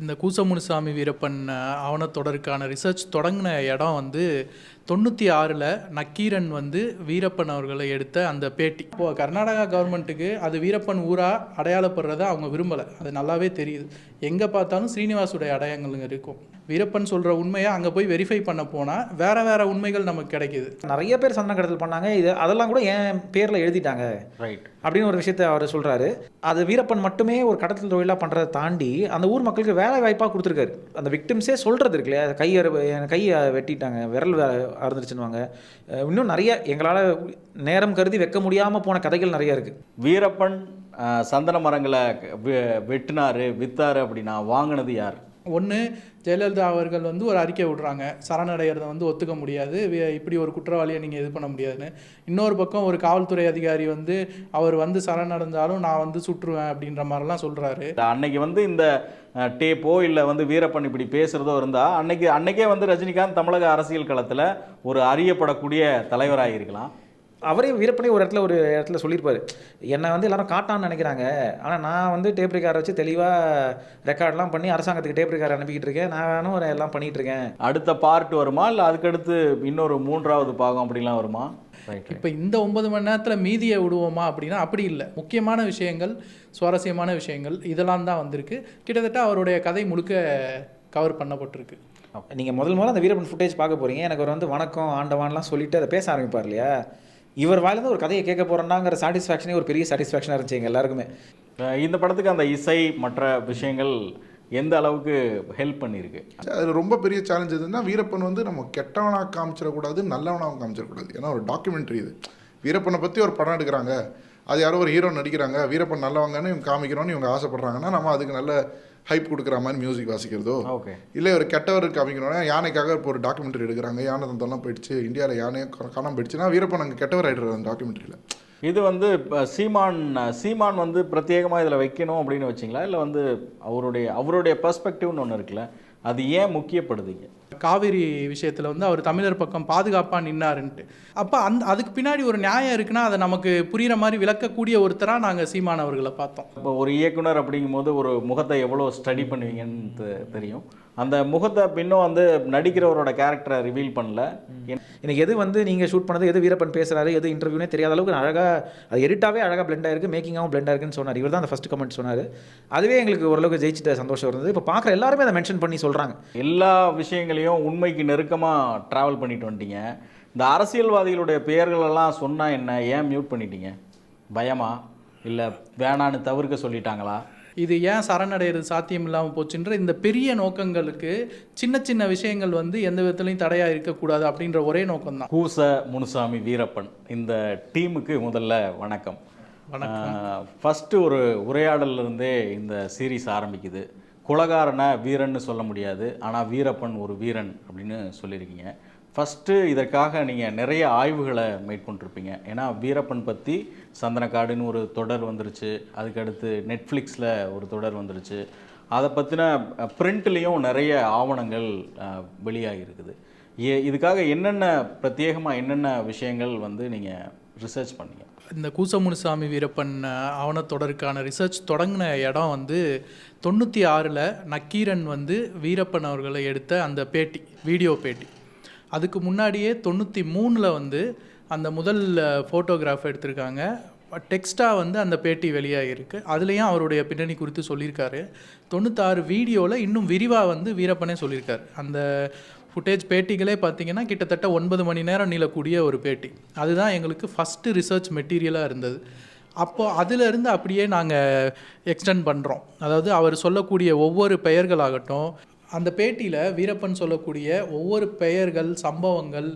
இந்த கூசமுனுசாமி வீரப்பன் ஆவணத்தொடருக்கான ரிசர்ச் தொடங்கின இடம் வந்து 96ல் நக்கீரன் வந்து வீரப்பன் அவர்களை எடுத்த அந்த பேட்டி. இப்போது கர்நாடகா கவர்மெண்ட்டுக்கு அது வீரப்பன் ஊராக அடையாளப்படுறத அவங்க விரும்பலை. அது நல்லாவே தெரியுது. எங்கே பார்த்தாலும் ஸ்ரீனிவாசுடைய அடையாளங்கள் இருக்கும். வீரப்பன் சொல்கிற உண்மையை அங்கே போய் வெரிஃபை பண்ண போனால் வேறு உண்மைகள் நமக்கு கிடைக்கிது. நிறைய பேர் சந்தன கடத்தல் பண்ணாங்க, அதெல்லாம் கூட என் பேரில் எழுதிட்டாங்க ரைட் அப்படின்னு ஒரு விஷயத்தை அவர் சொல்கிறாரு. அது வீரப்பன் மட்டுமே ஒரு கடத்தல் தொழிலாக பண்ணுறதை தாண்டி அந்த ஊர் மக்களுக்கு வேலை வாய்ப்பாக கொடுத்துருக்காரு. அந்த விக்டிம்ஸே சொல்கிறது இருக்கு இல்லையா, கையை வெட்டிட்டாங்க, விரல் அறுந்துருச்சுன்னுவாங்க. இன்னும் நிறைய எங்களால் நேரம் கருதி வைக்க முடியாமல் போன கதைகள் நிறைய இருக்குது. வீரப்பன் சந்தன மரங்களை வெட்டினாரு, வித்தாரு அப்படின்னா வாங்கினது யார்? ஒன்று, ஜெயலலிதா அவர்கள் வந்து ஒரு அறிக்கை விடுறாங்க, சரணடைகிறத வந்து ஒத்துக்க முடியாது, இப்படி ஒரு குற்றவாளியை நீங்கள் இது பண்ண முடியாதுன்னு. இன்னொரு பக்கம் ஒரு காவல்துறை அதிகாரி வந்து அவர் வந்து சரணடைந்தாலும் நான் வந்து சுற்றுவேன் அப்படின்ற மாதிரிலாம் சொல்கிறாரு. அன்னைக்கு வந்து இந்த டேப்போ இல்லை வந்து வீரப்பன் இப்படி பேசுகிறதோ இருந்தால் அன்னைக்கே வந்து ரஜினிகாந்த் தமிழக அரசியல் களத்தில் ஒரு அறியப்படக்கூடிய தலைவராக இருக்கலாம். அவரே வீரப்பனே ஒரு இடத்துல சொல்லியிருப்பார், என்னை வந்து எல்லாரும் காட்டான்னு நினைக்கிறாங்க, ஆனால் நான் வந்து டேப் ரெக்கார்டை வச்சு தெளிவாக ரெக்கார்ட்லாம் பண்ணி அரசாங்கத்துக்கு டேப் ரெக்கார்டு அனுப்பிக்கிட்டு இருக்கேன், நானும் எல்லாம் பண்ணிகிட்டு இருக்கேன். அடுத்த பார்ட் வருமா, இல்லை அதுக்கடுத்து இன்னொரு 3வது பாகம் அப்படிலாம் வருமா? இப்போ இந்த 9 மணி நேரத்தில் மீதியை விடுவோமா அப்படின்னா அப்படி இல்லை. முக்கியமான விஷயங்கள், சுவாரஸ்யமான விஷயங்கள் இதெல்லாம் தான் வந்திருக்கு. கிட்டத்தட்ட அவருடைய கதை முழுக்க கவர் பண்ணப்பட்டிருக்கு. நீங்கள் முதல்ல அந்த வீரப்பன் ஃபுட்டேஜ் பார்க்க போகிறீங்க. எனக்கு அவர் வந்து வணக்கம் ஆண்டவான்லாம் சொல்லிட்டு அதை பேச ஆரம்பிப்பார் இல்லையா, இவர் வாயிலிருந்து ஒரு கதையை கேட்க போகிறோன்னாங்கிற சாட்டிஸ்ஃபேக்ஷனே ஒரு பெரிய சாட்டிஸ்ஃபேக்ஷனாக இருந்துச்சு எங்கள் எல்லாருக்குமே. இந்த படத்துக்கு அந்த இசை மற்ற விஷயங்கள் எந்த அளவுக்கு ஹெல்ப் பண்ணியிருக்கு? அது ரொம்ப பெரிய சேலஞ்ச் எதுன்னா, வீரப்பன் வந்து நம்ம கெட்டவனாக காமிச்சிடக்கூடாது, நல்லவனாக காமிச்சிடக்கூடாது. ஏன்னா ஒரு டாக்குமெண்ட்ரி இது. வீரப்பனை பற்றி ஒரு படம் எடுக்கிறாங்க, அது யாரோ ஒரு ஹீரோ நடிக்கிறாங்க, வீரப்பன் நல்லவங்கன்னு இவங்க காமிக்கிறோன்னு இவங்க ஆசைப்படுறாங்கன்னா நம்ம அதுக்கு நல்ல ஹைப் கொடுக்குற மாதிரி மியூசிக் வாசிக்கிறதோ, இல்லை ஒரு கெட்டவர் காமிக்கணும்னா யானைக்காக இப்போ ஒரு டாக்குமெண்ட்ரி எடுக்கிறாங்க, யானை தந்தெல்லாம் போயிடுச்சு, இந்தியாவில் யானையை காணாமல் போயிடுச்சுன்னா வீரப்பன் அங்கே கெட்டவர் ஆகிடுறாரு அந்த டாக்குமெண்ட்ரியில். இது வந்து சீமான் வந்து பிரத்யேகமாக இதில் வைக்கணும் அப்படின்னு வச்சிங்களா, இல்லை வந்து அவருடைய பெர்ஸ்பெக்டிவ்னு ஒன்று இருக்குல்ல, அது ஏன் முக்கியப்படுதுங்க? காவிரி விஷயத்தில் வந்து அவர் தமிழர் பக்கம் பாதுகாப்பாக நின்னாருன்ட்டு. அப்போ அதுக்கு பின்னாடி ஒரு நியாயம் இருக்குன்னா அதை நமக்கு புரிகிற மாதிரி விளக்கக்கூடிய ஒருத்தராக நாங்கள் சீமான் அவர்களை பார்த்தோம். இப்போ ஒரு இயக்குனர் அப்படிங்கும்போது ஒரு முகத்தை எவ்வளோ ஸ்டடி பண்ணுவீங்கன்னு தெரியும். அந்த முகத்தை பின்னும் வந்து நடிக்கிறவரோட கேரக்டரை ரிவீல் பண்ணல. எனக்கு எது வந்து நீங்கள் ஷூட் பண்ணது, எது வீரப்பன் பேசுகிறாரு, எது இன்டர்வியூனே தெரியாத அளவுக்கு அழகாக அது எடிட்டாகவே அழகாக பிளெண்ட் ஆயிருக்கு, மேக்கிங்காகவும் பிளெண்ட் ஆயிருக்குன்னு சொன்னார். இவர் தான் அந்த ஃபஸ்ட் கமெண்ட் சொன்னார். அதுவே எங்களுக்கு ஓரளவுக்கு ஜெயிச்சிட்ட சந்தோஷம் இருந்தது. இப்போ பார்க்குற எல்லாருமே அதை மென்ஷன் பண்ணி சொல்கிறாங்க. எல்லா விஷயங்களையும் உண்மைக்கு நெருக்கமாக ட்ராவல் பண்ணிட்டு வந்துட்டீங்க. இந்த அரசியல்வாதிகளுடைய பெயர்களெல்லாம் சொன்னால் என்ன, ஏன் மியூட் பண்ணிட்டீங்க? பயமா, இல்லை வேணான்னு தவிர்க்க சொல்லிட்டாங்களா? இது ஏன் சரணடைகிறது சாத்தியம் இல்லாமல் போச்சுன்ற இந்த பெரிய நோக்கங்களுக்கு சின்ன சின்ன விஷயங்கள் வந்து எந்த விதத்துலையும் தடையாக இருக்கக்கூடாது அப்படின்ற ஒரே நோக்கம் தான். கூசமுனுசாமி வீரப்பன் இந்த டீமுக்கு முதல்ல வணக்கம். ஃபஸ்ட்டு ஒரு உரையாடலிருந்தே இந்த சீரீஸ் ஆரம்பிக்குது. குலகாரனை வீரன்னு சொல்ல முடியாது, ஆனால் வீரப்பன் ஒரு வீரன் அப்படின்னு சொல்லியிருக்கீங்க. ஃபஸ்ட்டு இதற்காக நீங்கள் நிறைய ஆய்வுகளை மேற்கொண்டிருப்பீங்க. ஏன்னா வீரப்பன் பற்றி சந்தனக்காடுன்னு ஒரு தொடர் வந்துருச்சு, அதுக்கடுத்து நெட்ஃப்ளிக்ஸில் ஒரு தொடர் வந்துருச்சு, அதை பற்றின பிரிண்ட்லேயும் நிறைய ஆவணங்கள் வெளியாகிருக்குது. இதுக்காக பிரத்யேகமாக என்னென்ன விஷயங்கள் வந்து நீங்கள் ரிசர்ச் பண்ணீங்க? இந்த கூசமுனுசாமி வீரப்பன் ஆவணத்தொடருக்கான ரிசர்ச் தொடங்கின இடம் வந்து 96ல் நக்கீரன் வந்து வீரப்பன் அவர்களை எடுத்த அந்த பேட்டி, வீடியோ பேட்டி. அதுக்கு முன்னாடியே 93ல் வந்து அந்த முதல் ஃபோட்டோகிராஃப் எடுத்திருக்காங்க. டெக்ஸ்ட்டாக வந்து அந்த பேட்டி வெளியாகிருக்கு. அதுலேயும் அவருடைய பின்னணி குறித்து சொல்லியிருக்காரு. 96 வீடியோவில் இன்னும் விரிவாக வந்து வீரப்பனே சொல்லியிருக்காரு. அந்த ஃபுட்டேஜ் பேட்டிகளே பார்த்திங்கன்னா கிட்டத்தட்ட 9 மணி நேரம் நீளக்கூடிய ஒரு பேட்டி. அதுதான் எங்களுக்கு ஃபஸ்ட்டு ரிசர்ச் மெட்டீரியலாக இருந்தது. அப்போது அதிலிருந்து அப்படியே நாங்கள் எக்ஸ்டெண்ட் பண்ணுறோம். அதாவது அவர் சொல்லக்கூடிய ஒவ்வொரு பெயர்களாகட்டும், அந்த பேட்டியில் வீரப்பன் சொல்லக்கூடிய ஒவ்வொரு பெயர்கள், சம்பவங்கள்,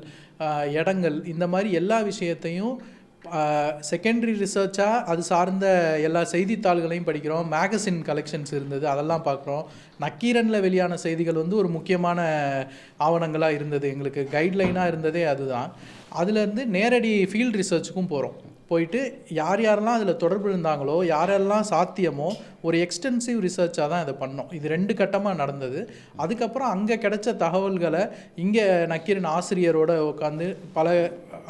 இடங்கள், இந்த மாதிரி எல்லா விஷயத்தையும் செகண்டரி ரிசர்ச்சாக அது சார்ந்த எல்லா செய்தித்தாள்களையும் படிக்கிறோம். மேகசின் கலெக்ஷன்ஸ் இருந்தது, அதெல்லாம் பார்க்குறோம். நக்கீரனில் வெளியான செய்திகள் வந்து ஒரு முக்கியமான ஆவணங்களாக இருந்தது, எங்களுக்கு கைட்லைனாக இருந்ததே அதுதான். அதுலேருந்து நேரடி ஃபீல்டு ரிசர்ச்சுக்கும் போகிறோம். போயிட்டு யார் யாரெல்லாம் அதில் தொடர்பு இருந்தாங்களோ யாரெல்லாம் சாத்தியமோ ஒரு எக்ஸ்டென்சிவ் ரிசர்ச்சாக தான் இதை பண்ணோம். இது 2 கட்டமாக நடந்தது. அதுக்கப்புறம் அங்கே கிடைச்ச தகவல்களை இங்கே நக்கீரன் ஆசிரியரோட உட்காந்து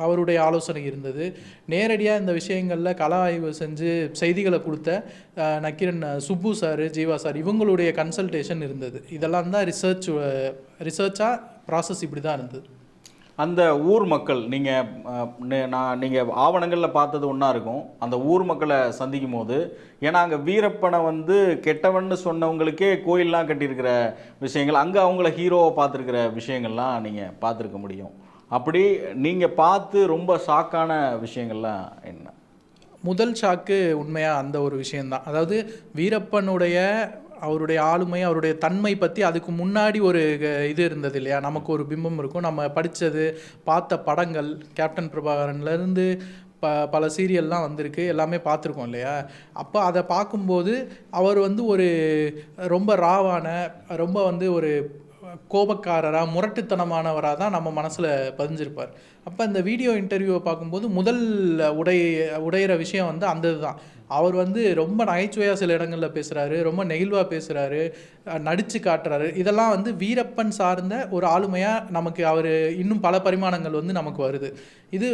அவருடைய ஆலோசனை இருந்தது. நேரடியாக இந்த விஷயங்களில் கள ஆய்வு செஞ்சு செய்திகளை கொடுத்த நக்கீரன் சுப்பு சார், ஜீவா சார் இவங்களுடைய கன்சல்டேஷன் இருந்தது. இதெல்லாம் தான் ரிசர்ச்சாக ப்ராசஸ் இப்படி தான் இருந்தது. அந்த ஊர் மக்கள் நீங்கள் ஆவணங்களில் பார்த்தது ஒன்றா இருக்கும். அந்த ஊர் மக்களை சந்திக்கும் போது, ஏன்னா அங்கே வீரப்பனை வந்து கெட்டவன்னு சொன்னவங்களுக்கே கோயிலெலாம் கட்டியிருக்கிற விஷயங்கள், அங்கே அவங்கள ஹீரோவை பார்த்துருக்கிற விஷயங்கள்லாம் நீங்கள் பார்த்துருக்க முடியும். அப்படி நீங்கள் பார்த்து ரொம்ப ஷாக்கான விஷயங்கள்லாம் என்ன? முதல் ஷாக்கு உண்மையாக அந்த ஒரு விஷயந்தான். அதாவது வீரப்பனுடைய அவருடைய ஆளுமை, அவருடைய தன்மை பற்றி அதுக்கு முன்னாடி ஒரு இது இருந்தது இல்லையா, நமக்கு ஒரு பிம்பம் இருக்கும். நம்ம படித்தது, பார்த்த படங்கள், கேப்டன் பிரபாகரன்லேருந்து பல சீரியல்லாம் வந்திருக்கு, எல்லாமே பார்த்துருக்கோம் இல்லையா. அப்போ அதை பார்க்கும்போது அவர் வந்து ஒரு ரொம்ப ராவான, ரொம்ப வந்து ஒரு கோபக்காரராக, முரட்டுத்தனமானவராக தான் நம்ம மனசில் பதிஞ்சிருப்பார். அப்போ இந்த வீடியோ இன்டர்வியூவை பார்க்கும்போது முதல் உடையிற விஷயம் வந்து அந்த இதுதான். அவர் வந்து ரொம்ப நகைச்சுவையாக சில இடங்களில் பேசுகிறாரு, ரொம்ப நெகிழ்வாக பேசுகிறாரு, நடித்து காட்டுறாரு. இதெல்லாம் வந்து வீரப்பன் சார்ந்த ஒரு ஆளுமையாக நமக்கு அவர் இன்னும் பல பரிமாணங்கள் வந்து நமக்கு வருது. இது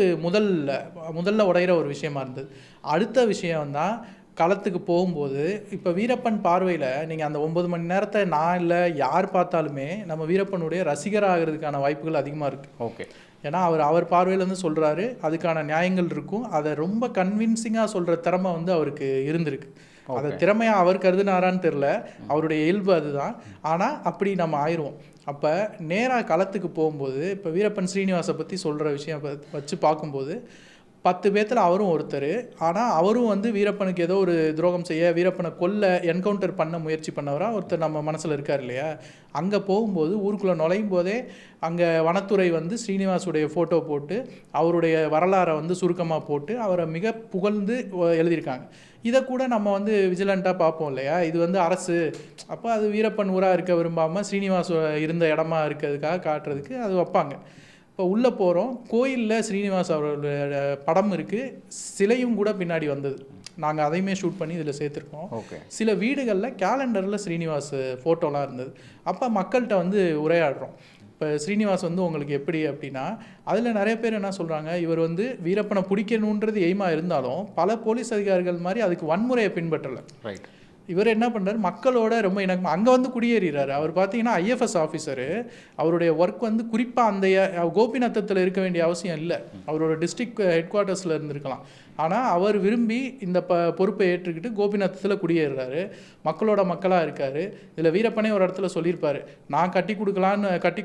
முதல்ல உடையிற ஒரு விஷயமா இருந்தது. அடுத்த விஷயம் தான் களத்துக்கு போகும்போது, இப்போ வீரப்பன் பார்வையில் நீங்கள் அந்த 9 மணி நேரத்தை நான் இல்லை யார் பார்த்தாலுமே நம்ம வீரப்பனுடைய ரசிகராகிறதுக்கான வாய்ப்புகள் அதிகமாக இருக்குது. ஓகே. ஏன்னா அவர் பார்வையிலேருந்து சொல்கிறாரு, அதுக்கான நியாயங்கள் இருக்கும். அதை ரொம்ப கன்வின்சிங்காக சொல்கிற திறமை வந்து அவருக்கு இருந்திருக்கு. அதை திறமையாக அவர் கருதுனாரான்னு தெரில, அவருடைய இயல்பு அதுதான். ஆனால் அப்படி நம்ம ஆயிடுவோம். அப்போ நேராக களத்துக்கு போகும்போது, இப்போ வீரப்பன் ஸ்ரீனிவாசை பற்றி சொல்கிற விஷயம் வச்சு பார்க்கும்போது 10 பேர்த்தில் அவரும் ஒருத்தர். ஆனால் அவரும் வந்து வீரப்பனுக்கு ஏதோ ஒரு துரோகம் செய்ய, வீரப்பனை என்கவுண்டர் பண்ண முயற்சி பண்ணவராக ஒருத்தர் நம்ம மனசில் இருக்கார் இல்லையா. அங்கே போகும்போது ஊருக்குள்ளே நுழையும் போதே அங்கே வனத்துறை வந்து ஸ்ரீனிவாசுடைய ஃபோட்டோ போட்டு அவருடைய வரலாறை வந்து சுருக்கமாக போட்டு அவரை மிக புகழ்ந்து எழுதியிருக்காங்க. இதை கூட நம்ம வந்து விஜிலண்ட்டாக பார்ப்போம் இல்லையா. இது வந்து அரசு, அப்போ அது வீரப்பன் ஊராக இருக்க விரும்பாமல் ஸ்ரீனிவாசு இருந்த இடமா இருக்கிறதுக்காக காட்டுறதுக்கு அது வைப்பாங்க. இப்போ உள்ளே போகிறோம், கோயிலில் ஸ்ரீனிவாஸ் அவரோட படம் இருக்குது, சிலையும் கூட பின்னாடி வந்தது. நாங்கள் அதையுமே ஷூட் பண்ணி இதில் சேர்த்துருக்கோம். சில வீடுகளில் கேலண்டரில் ஸ்ரீனிவாஸ் ஃபோட்டோலாம் இருந்தது. அப்போ மக்கள்கிட்ட வந்து உரையாடுறோம். இப்போ ஸ்ரீனிவாஸ் வந்து உங்களுக்கு எப்படி அப்படின்னா, அதில் நிறைய பேர் என்ன சொல்கிறாங்க, இவர் வந்து வீரப்பனை பிடிக்கணுன்றது எய்மாக இருந்தாலும் பல போலீஸ் அதிகாரிகள் மாதிரி அதுக்கு வன்முறையை பின்பற்றலை. ரைட். இவர் என்ன பண்ணுறாரு, மக்களோட ரொம்ப இணக்கமாக அங்கே வந்து குடியேறாரு. அவர் பார்த்தீங்கன்னா ஐஎஃப்எஸ் ஆஃபீஸரு. அவருடைய ஒர்க் வந்து குறிப்பாக அந்த கோபிநாத்தத்தில் இருக்க வேண்டிய அவசியம் இல்லை, அவரோட டிஸ்ட்ரிக்ட் ஹெட் குவார்ட்டர்ஸில் இருந்திருக்கலாம். ஆனால் அவர் விரும்பி இந்த பொறுப்பை ஏற்றுக்கிட்டு கோபிநாத்தத்தில் குடியேறாரு, மக்களோட மக்களாக இருக்கார். இதில் வீரப்பனே ஒரு இடத்துல சொல்லியிருப்பார், நான் கட்டி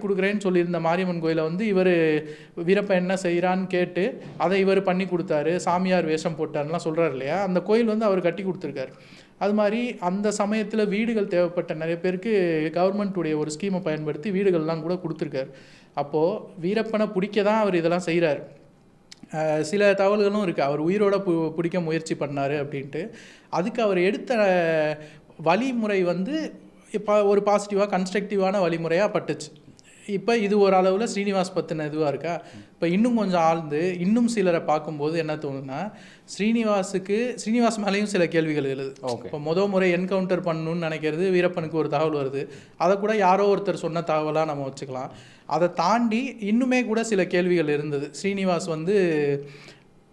கொடுக்குறேன்னு சொல்லியிருந்த மாரியம்மன் கோயிலை வந்து இவர் வீரப்பன் என்ன செய்கிறான்னு கேட்டு அதை இவர் பண்ணி கொடுத்தாரு, சாமியார் வேஷம் போட்டார்லாம் சொல்கிறார் இல்லையா. அந்த கோயில் வந்து அவர் கட்டி கொடுத்துருக்காரு. அது மாதிரி அந்த சமயத்தில் வீடுகள் தேவைப்பட்ட நிறைய பேருக்கு கவர்மெண்ட்டுடைய ஒரு ஸ்கீமை பயன்படுத்தி வீடுகள்லாம் கூட கொடுத்துருக்காரு. அப்போது வீரப்பனை பிடிக்க தான் அவர் இதெல்லாம் செய்கிறார். சில தகவல்களும் இருக்குது, அவர் உயிரோட பிடிக்க முயற்சி பண்ணார் அப்படின்ட்டு. அதுக்கு அவர் எடுத்த வழிமுறை வந்து இப்போ ஒரு பாசிட்டிவாக கன்ஸ்ட்ரக்டிவான வழிமுறையாக பட்டுச்சு. இப்போ இது ஒரு அளவில் ஸ்ரீனிவாஸ் பற்றின இதுவாக இருக்கா. இப்போ இன்னும் கொஞ்சம் ஆழ்ந்து இன்னும் சிலரை பார்க்கும்போது என்ன தோணுன்னா, ஸ்ரீனிவாஸ் மேலேயும் சில கேள்விகள் எழுது. இப்போ முறை என்கவுண்டர் பண்ணணும்னு நினைக்கிறது வீரப்பனுக்கு ஒரு தகவல் வருது, அதை கூட யாரோ ஒருத்தர் சொன்ன தகவலாக நம்ம வச்சுக்கலாம். அதை தாண்டி இன்னுமே கூட சில கேள்விகள் இருந்தது. ஸ்ரீனிவாஸ் வந்து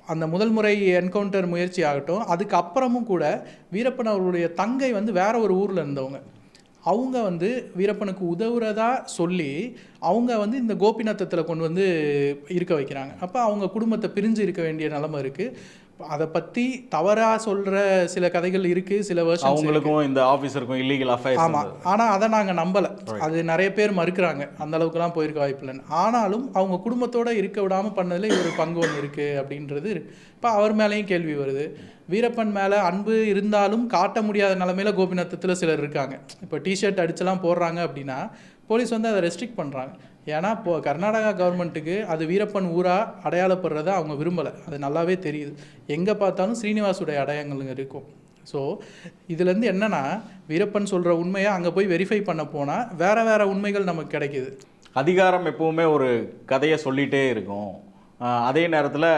அந்த முதல் முறை என்கவுண்டர் முயற்சி ஆகட்டும், அதுக்கப்புறமும் கூட வீரப்பன் அவர்களுடைய தங்கை வந்து வேற ஒரு ஊரில் இருந்தவங்க, அவங்க வந்து வீரப்பனுக்கு உதவுறதா சொல்லி அவங்க வந்து இந்த கோபிநாத்தத்தில் கொண்டு வந்து இருக்க வைக்கிறாங்க. அப்போ அவங்க குடும்பத்தை பிரிஞ்சு இருக்க வேண்டிய நிலைமை இருக்குது. அதை பற்றி தவறாக சொல்கிற சில கதைகள் இருக்குது, சில வருஷம் அவங்களுக்கும் இந்த ஆஃபீஸருக்கும் இல்லீகல் அஃபேர்ஸ். ஆமாம், ஆனால் அதை நாங்கள் நம்பலை. அது நிறைய பேர் மறுக்கிறாங்க, அந்த அளவுக்குலாம் போயிருக்க வாய்ப்பு இல்லைன்னு. ஆனாலும் அவங்க குடும்பத்தோடு இருக்க விடாமல் பண்ணதில் இவர் பங்கு ஒன்று இருக்குது அப்படின்றது. இப்போ அவர் மேலேயும் கேள்வி வருது. வீரப்பன் மேலே அன்பு இருந்தாலும் காட்ட முடியாத நிலமையில கோபிநாத்தத்தில் சிலர் இருக்காங்க. இப்போ டிஷர்ட் அடிச்செல்லாம் போடுறாங்க அப்படின்னா போலீஸ் வந்து அதை ரெஸ்ட்ரிக்ட் பண்ணுறாங்க. ஏன்னா இப்போது கர்நாடகா கவர்மெண்ட்டுக்கு அது வீரப்பன் ஊராக அடையாளப்படுறத அவங்க விரும்பலை, அது நல்லாவே தெரியுது. எங்கே பார்த்தாலும் ஸ்ரீனிவாசுடைய அடையாளங்கள் இருக்கும். ஸோ இதுலேருந்து என்னென்னா, வீரப்பன் சொல்கிற உண்மையை அங்கே போய் வெரிஃபை பண்ண போனால் வேறு உண்மைகள் நமக்கு கிடைக்கிது. அதிகாரம் எப்போவுமே ஒரு கதையை சொல்லிகிட்டே இருக்கும். அதே நேரத்தில்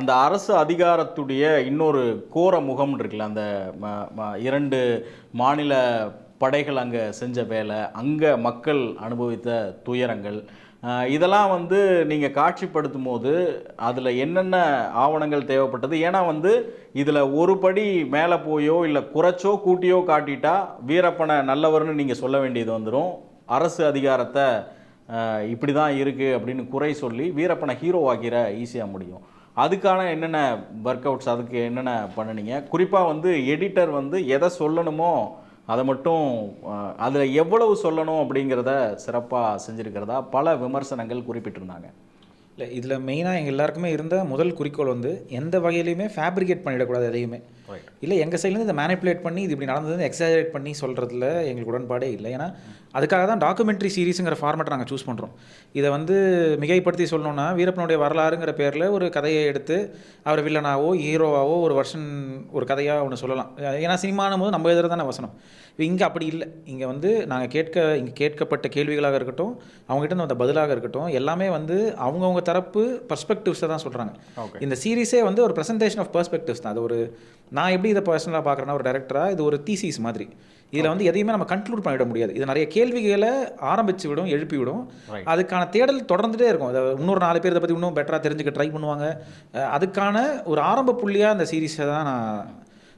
அந்த அரசு அதிகாரத்துடைய இன்னொரு கோர முகம் இருக்குல்ல, அந்த 2 மாநில படைகள் அங்கே செஞ்ச வேலை, அங்கே மக்கள் அனுபவித்த துயரங்கள், இதெல்லாம் வந்து நீங்கள் காட்சிப்படுத்தும் போது அதில் என்னென்ன ஆவணங்கள் தேவைப்பட்டது? ஏன்னா வந்து இதில் ஒரு படி மேலே போயோ இல்லை குறைச்சோ கூட்டியோ காட்டிட்டா வீரப்பனை நல்லவர்னு நீங்கள் சொல்ல வேண்டியது வந்துடும். அரசு அதிகாரத்தை இப்படி தான் இருக்குது அப்படின்னு குறை சொல்லி வீரப்பனை ஹீரோ ஆக்கிற ஈஸியாக முடியும். அதுக்கான என்னென்ன ஒர்க் அவுட்ஸ், அதுக்கு என்னென்ன பண்ணினீங்க? குறிப்பாக வந்து எடிட்டர் வந்து எதை சொல்லணுமோ அதை மட்டும், அதில் எவ்வளவு சொல்லணும் அப்படிங்கிறத சிறப்பாக செஞ்சுருக்கிறதா பல விமர்சனங்கள் குறிப்பிட்டிருந்தாங்க. இல்லை, இதில் மெயினாக எங்கள் எல்லாருக்குமே இருந்த முதல் குறிக்கோள் வந்து எந்த வகையிலையுமே ஃபேப்ரிகேட் பண்ணிடக்கூடாது எதையுமே. இல்லை, எங்கள் சைட்லேருந்து இதை மேனிப்புலேட் பண்ணி இது இப்படி நடந்ததுன்னு எக்ஸாஜரேட் பண்ணி சொல்கிறதுல எங்களுக்கு உடன்பாடே இல்லை. ஏன்னா அதுக்காக தான் டாக்குமெண்ட்ரி சீரீஸுங்கிற ஃபார்மேட்டை நாங்கள் சூஸ் பண்ணுறோம். இதை வந்து மிகைப்படுத்தி சொல்லணும்னா வீரப்பனுடைய வரலாறுங்கிற பேரில் ஒரு கதையை எடுத்து அவர் வில்லனாவோ ஹீரோவாவோ ஒரு வருஷன் ஒரு கதையாக ஒன்று சொல்லலாம். ஏன்னா சினிமானும் போது நம்ம எதிர தானே வசனம். இங்கே அப்படி இல்லை. இங்கே வந்து நாங்கள் இங்கே கேட்கப்பட்ட கேள்விகளாக இருக்கட்டும், அவங்ககிட்ட வந்த பதிலாக இருக்கட்டும், எல்லாமே வந்து அவங்கவுங்க தரப்பு பர்ஸ்பெக்டிவ்ஸை தான் சொல்கிறாங்க. இந்த சீரீஸே வந்து ஒரு ப்ரெசன்டேஷன் ஆஃப் பர்ஸ்பெக்டிவ்ஸ் தான். அது ஒரு, நான் எப்படி இதை பர்சனலாக பார்க்குறேன்னா ஒரு டைரக்டராக இது ஒரு தீசிஸ் மாதிரி. இதில் வந்து எதையுமே நம்ம கன்க்ளூட் பண்ணிவிட முடியாது. இது நிறைய கேள்விகளை ஆரம்பித்து விடும், எழுப்பி விடும். அதுக்கான தேடல் தொடர்ந்துகிட்டே இருக்கும். அதை இன்னொரு 4 பேர் இதை பற்றி இன்னும் பெட்டராக தெரிஞ்சுக்க ட்ரை பண்ணுவாங்க. அதுக்கான ஒரு ஆரம்ப புள்ளியாக அந்த சீரீஸை தான் நான்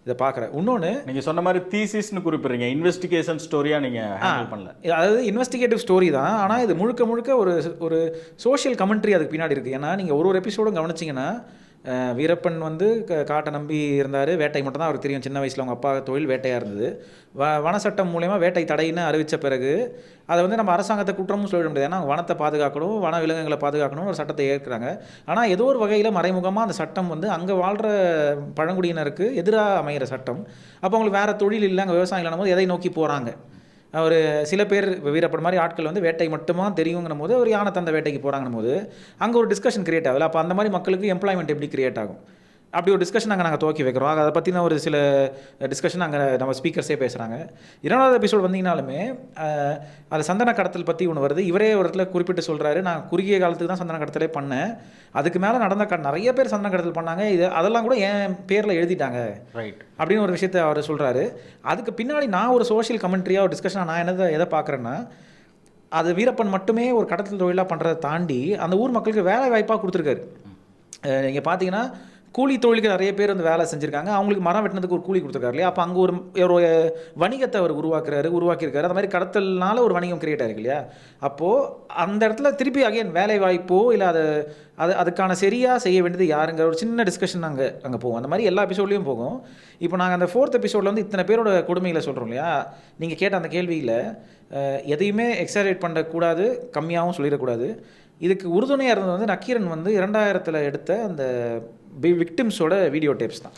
இதை பார்க்குறேன். இன்னொன்று, நீங்கள் சொன்ன மாதிரி தீசிஸ்னு குறிப்பிட்றீங்க, இன்வெஸ்டிகேஷன் ஸ்டோரியாக நீங்கள் ஹேண்டில் பண்ணல. அதாவது இன்வெஸ்டிகேட்டிவ் ஸ்டோரி தான், ஆனால் இது முழுக்க முழுக்க ஒரு சோஷியல் கமெண்ட்ரி அதுக்கு பின்னாடி இருக்குது. ஏன்னா நீங்கள் ஒரு எபிசோடும் கவனிச்சிங்கன்னா வீரப்பன் வந்து காட்டை நம்பி இருந்தார். வேட்டை மட்டும் தான் அவருக்கு தெரியும். சின்ன வயசில் அவங்க அப்பா தொழில் வேட்டையாக இருந்தது. வனச்சட்டம் மூலயமா வேட்டை தடைன்னு அறிவித்த பிறகு அதை வந்து நம்ம அரசாங்கத்தை குற்றமும் சொல்லிட முடியாது. ஏன்னா வனத்தை பாதுகாக்கணும், வன விலங்குகளை பாதுகாக்கணும் ஒரு சட்டத்தை ஏற்கிறாங்க. ஆனால் ஏதோ ஒரு வகையில் மறைமுகமாக அந்த சட்டம் வந்து அங்கே வாழ்கிற பழங்குடியினருக்கு எதிராக அமைகிற சட்டம். அப்போ அவங்களுக்கு வேறு தொழில் இல்லை, அங்கே விவசாயம் இல்லைனும் போது எதை நோக்கி போகிறாங்க? ஒரு சில பேர் வீரப்பன் மாதிரி ஆட்கள் வந்து வேட்டை மட்டுமா தெரியுங்கிற போது ஒரு யானை தந்த வேட்டைக்கு போகிறாங்கன்னு போது அங்கே ஒரு டிஸ்கஷன் கிரியேட் ஆகல. அப்போ அந்த மாதிரி மக்களுக்கு எம்ப்ளாய்மெண்ட் எப்படி கிரியேட் ஆகும்? அப்படி ஒரு டிஸ்கஷன் நாங்கள் துவக்கி வைக்கிறோம். அதை பற்றின ஒரு சில டிஸ்கஷன் அங்கே நம்ம ஸ்பீக்கர்ஸே பேசுகிறாங்க. 2வது எபிசோடு வந்தீங்கனாலுமே அது சந்தன கடத்தல் பற்றி ஒன்று வருது. இவரே ஒரு இடத்துல குறிப்பிட்டு சொல்கிறாரு, நான் குறுகிய காலத்துக்கு தான் சந்தன கடத்தலே பண்ணேன், அதுக்கு மேலே நடந்த நிறைய பேர் சந்தன கடத்தல் பண்ணாங்க, அதெல்லாம் கூட என் பேரில் எழுதிட்டாங்க அப்படின்னு ஒரு விஷயத்தை அவர் சொல்கிறாரு. அதுக்கு பின்னாடி நான் ஒரு சோஷியல் கமெண்ட்ரியாக ஒரு டிஸ்கஷனாக நான் எதை பார்க்குறேன்னா, அது வீரப்பன் மட்டுமே ஒரு கடத்தல் தொழிலாக பண்ணுறதை தாண்டி அந்த ஊர் மக்களுக்கு வேலை வாய்ப்பாக கொடுத்துருக்காரு. நீங்கள் பார்த்தீங்கன்னா கூலி தொழிலுக்கு நிறைய பேர் வந்து வேலை செஞ்சுருக்காங்க. அவங்களுக்கு மரம் வெட்டினதுக்கு ஒரு கூலி கொடுத்துருக்காரு இல்லையா? அப்போ அங்கே ஒரு வணிகத்தை அவர் உருவாக்கியிருக்காரு. அந்த மாதிரி கடத்தல்னால ஒரு வணிகம் கிரியேட் ஆகிருக்கு இல்லையா? அப்போது அந்த இடத்துல திருப்பி அகைன் வேலை வாய்ப்போ இல்லை அதுக்கான சரியாக செய்ய வேண்டியது யாருங்கிற ஒரு சின்ன டிஸ்கஷன் அங்கே போகும். அந்த மாதிரி எல்லா எபிசோட்லேயும் போகும். இப்போ நாங்கள் அந்த 4th எபிசோடில் வந்து இத்தனை பேரோட கொடுமைகளை சொல்கிறோம் இல்லையா? நீங்கள் கேட்ட அந்த கேள்வியில் எதையுமே எக்ஸாஜரேட் பண்ணக்கூடாது, கம்மியாகவும் சொல்லிடக்கூடாது. இதுக்கு உறுதுணையாக இருந்தது வந்து நக்கீரன் வந்து 2000 எடுத்த அந்த விக்டிம்ஸோட வீடியோ டேப்ஸ் தான்.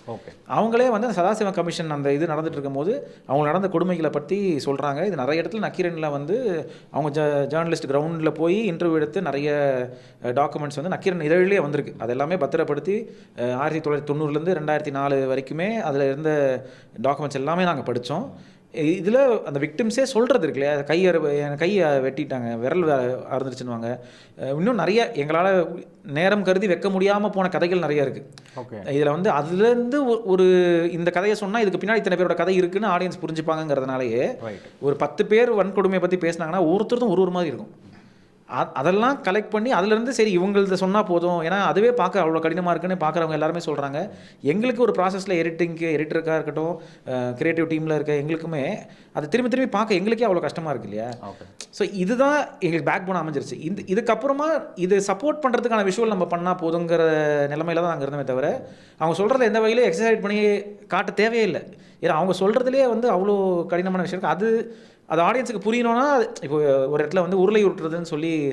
அவங்களே வந்து அந்த சதாசிவ கமிஷன் அந்த இது நடந்துட்டு இருக்கும்போது அவங்க நடந்த கொடுமைகளை பற்றி சொல்கிறாங்க. இது நிறைய இடத்துல நக்கீரனில் வந்து அவங்க ஜேர்னலிஸ்ட் கிரவுண்டில் போய் இன்டர்வியூ எடுத்து நிறைய டாக்குமெண்ட்ஸ் வந்து நக்கீரன் இதழிலே வந்திருக்கு. அது எல்லாமே பத்திரப்படுத்தி 1990லேருந்து 2004 வரைக்குமே அதில் இருந்த டாக்குமெண்ட்ஸ் எல்லாமே நாங்கள் படித்தோம். இதில் அந்த விக்டிம்ஸே சொல்கிறது இருக்கு இல்லையா? கையை வெட்டிட்டாங்க, விரல் அறுந்துருச்சுன்னுவாங்க. இன்னும் நிறைய எங்களால் நேரம் கருதி வைக்க முடியாமல் போன கதைகள் நிறைய இருக்குது. இதில் வந்து அதுலேருந்து ஒரு இந்த கதையை சொன்னால் இதுக்கு பின்னாடி இத்தனை பேரோட கதை இருக்குன்னு ஆடியன்ஸ் புரிஞ்சுப்பாங்கிறதுனாலேயே ஒரு 10 பேர் வன்கொடுமையை பற்றி பேசினாங்கன்னா ஒருத்தரும் ஒரு மாதிரி இருக்கும். அதெல்லாம் கலெக்ட் பண்ணி அதுலேருந்து சரி இவங்களது சொன்னால் போதும், ஏன்னா அதுவே பார்க்க அவ்வளோ கடினமாக இருக்குன்னு பார்க்குறவங்க எல்லாருமே சொல்கிறாங்க. எங்களுக்கு ஒரு ப்ராசஸில் எடிட்டருக்காக இருக்கட்டும், கிரியேட்டிவ் டீமில் இருக்க எங்களுக்குமே அது திரும்பி பார்க்க எங்களுக்கே அவ்வளோ கஷ்டமாக இருக்கு இல்லையா? ஸோ இதுதான் எங்களுக்கு பேக் போன் அமைஞ்சிருச்சு. இதுக்கப்புறமா இது சப்போர்ட் பண்ணுறதுக்கான விஷுவல் நம்ம பண்ணால் போதுங்கிற நிலைமையில தான் நாங்கள் இருந்தோமே தவிர அவங்க சொல்கிறத எந்த வகையிலும் எக்ஸசைட் பண்ணி காட்ட தேவையே இல்லை. ஏன்னா அவங்க சொல்கிறதுலேயே வந்து அவ்வளோ கடினமான விஷயம் இருக்குது. அது ஆடியன்ஸுக்கு புரியணும்னா, இப்போ ஒரு இடத்துல வந்து உருளை உருட்டுறதுன்னு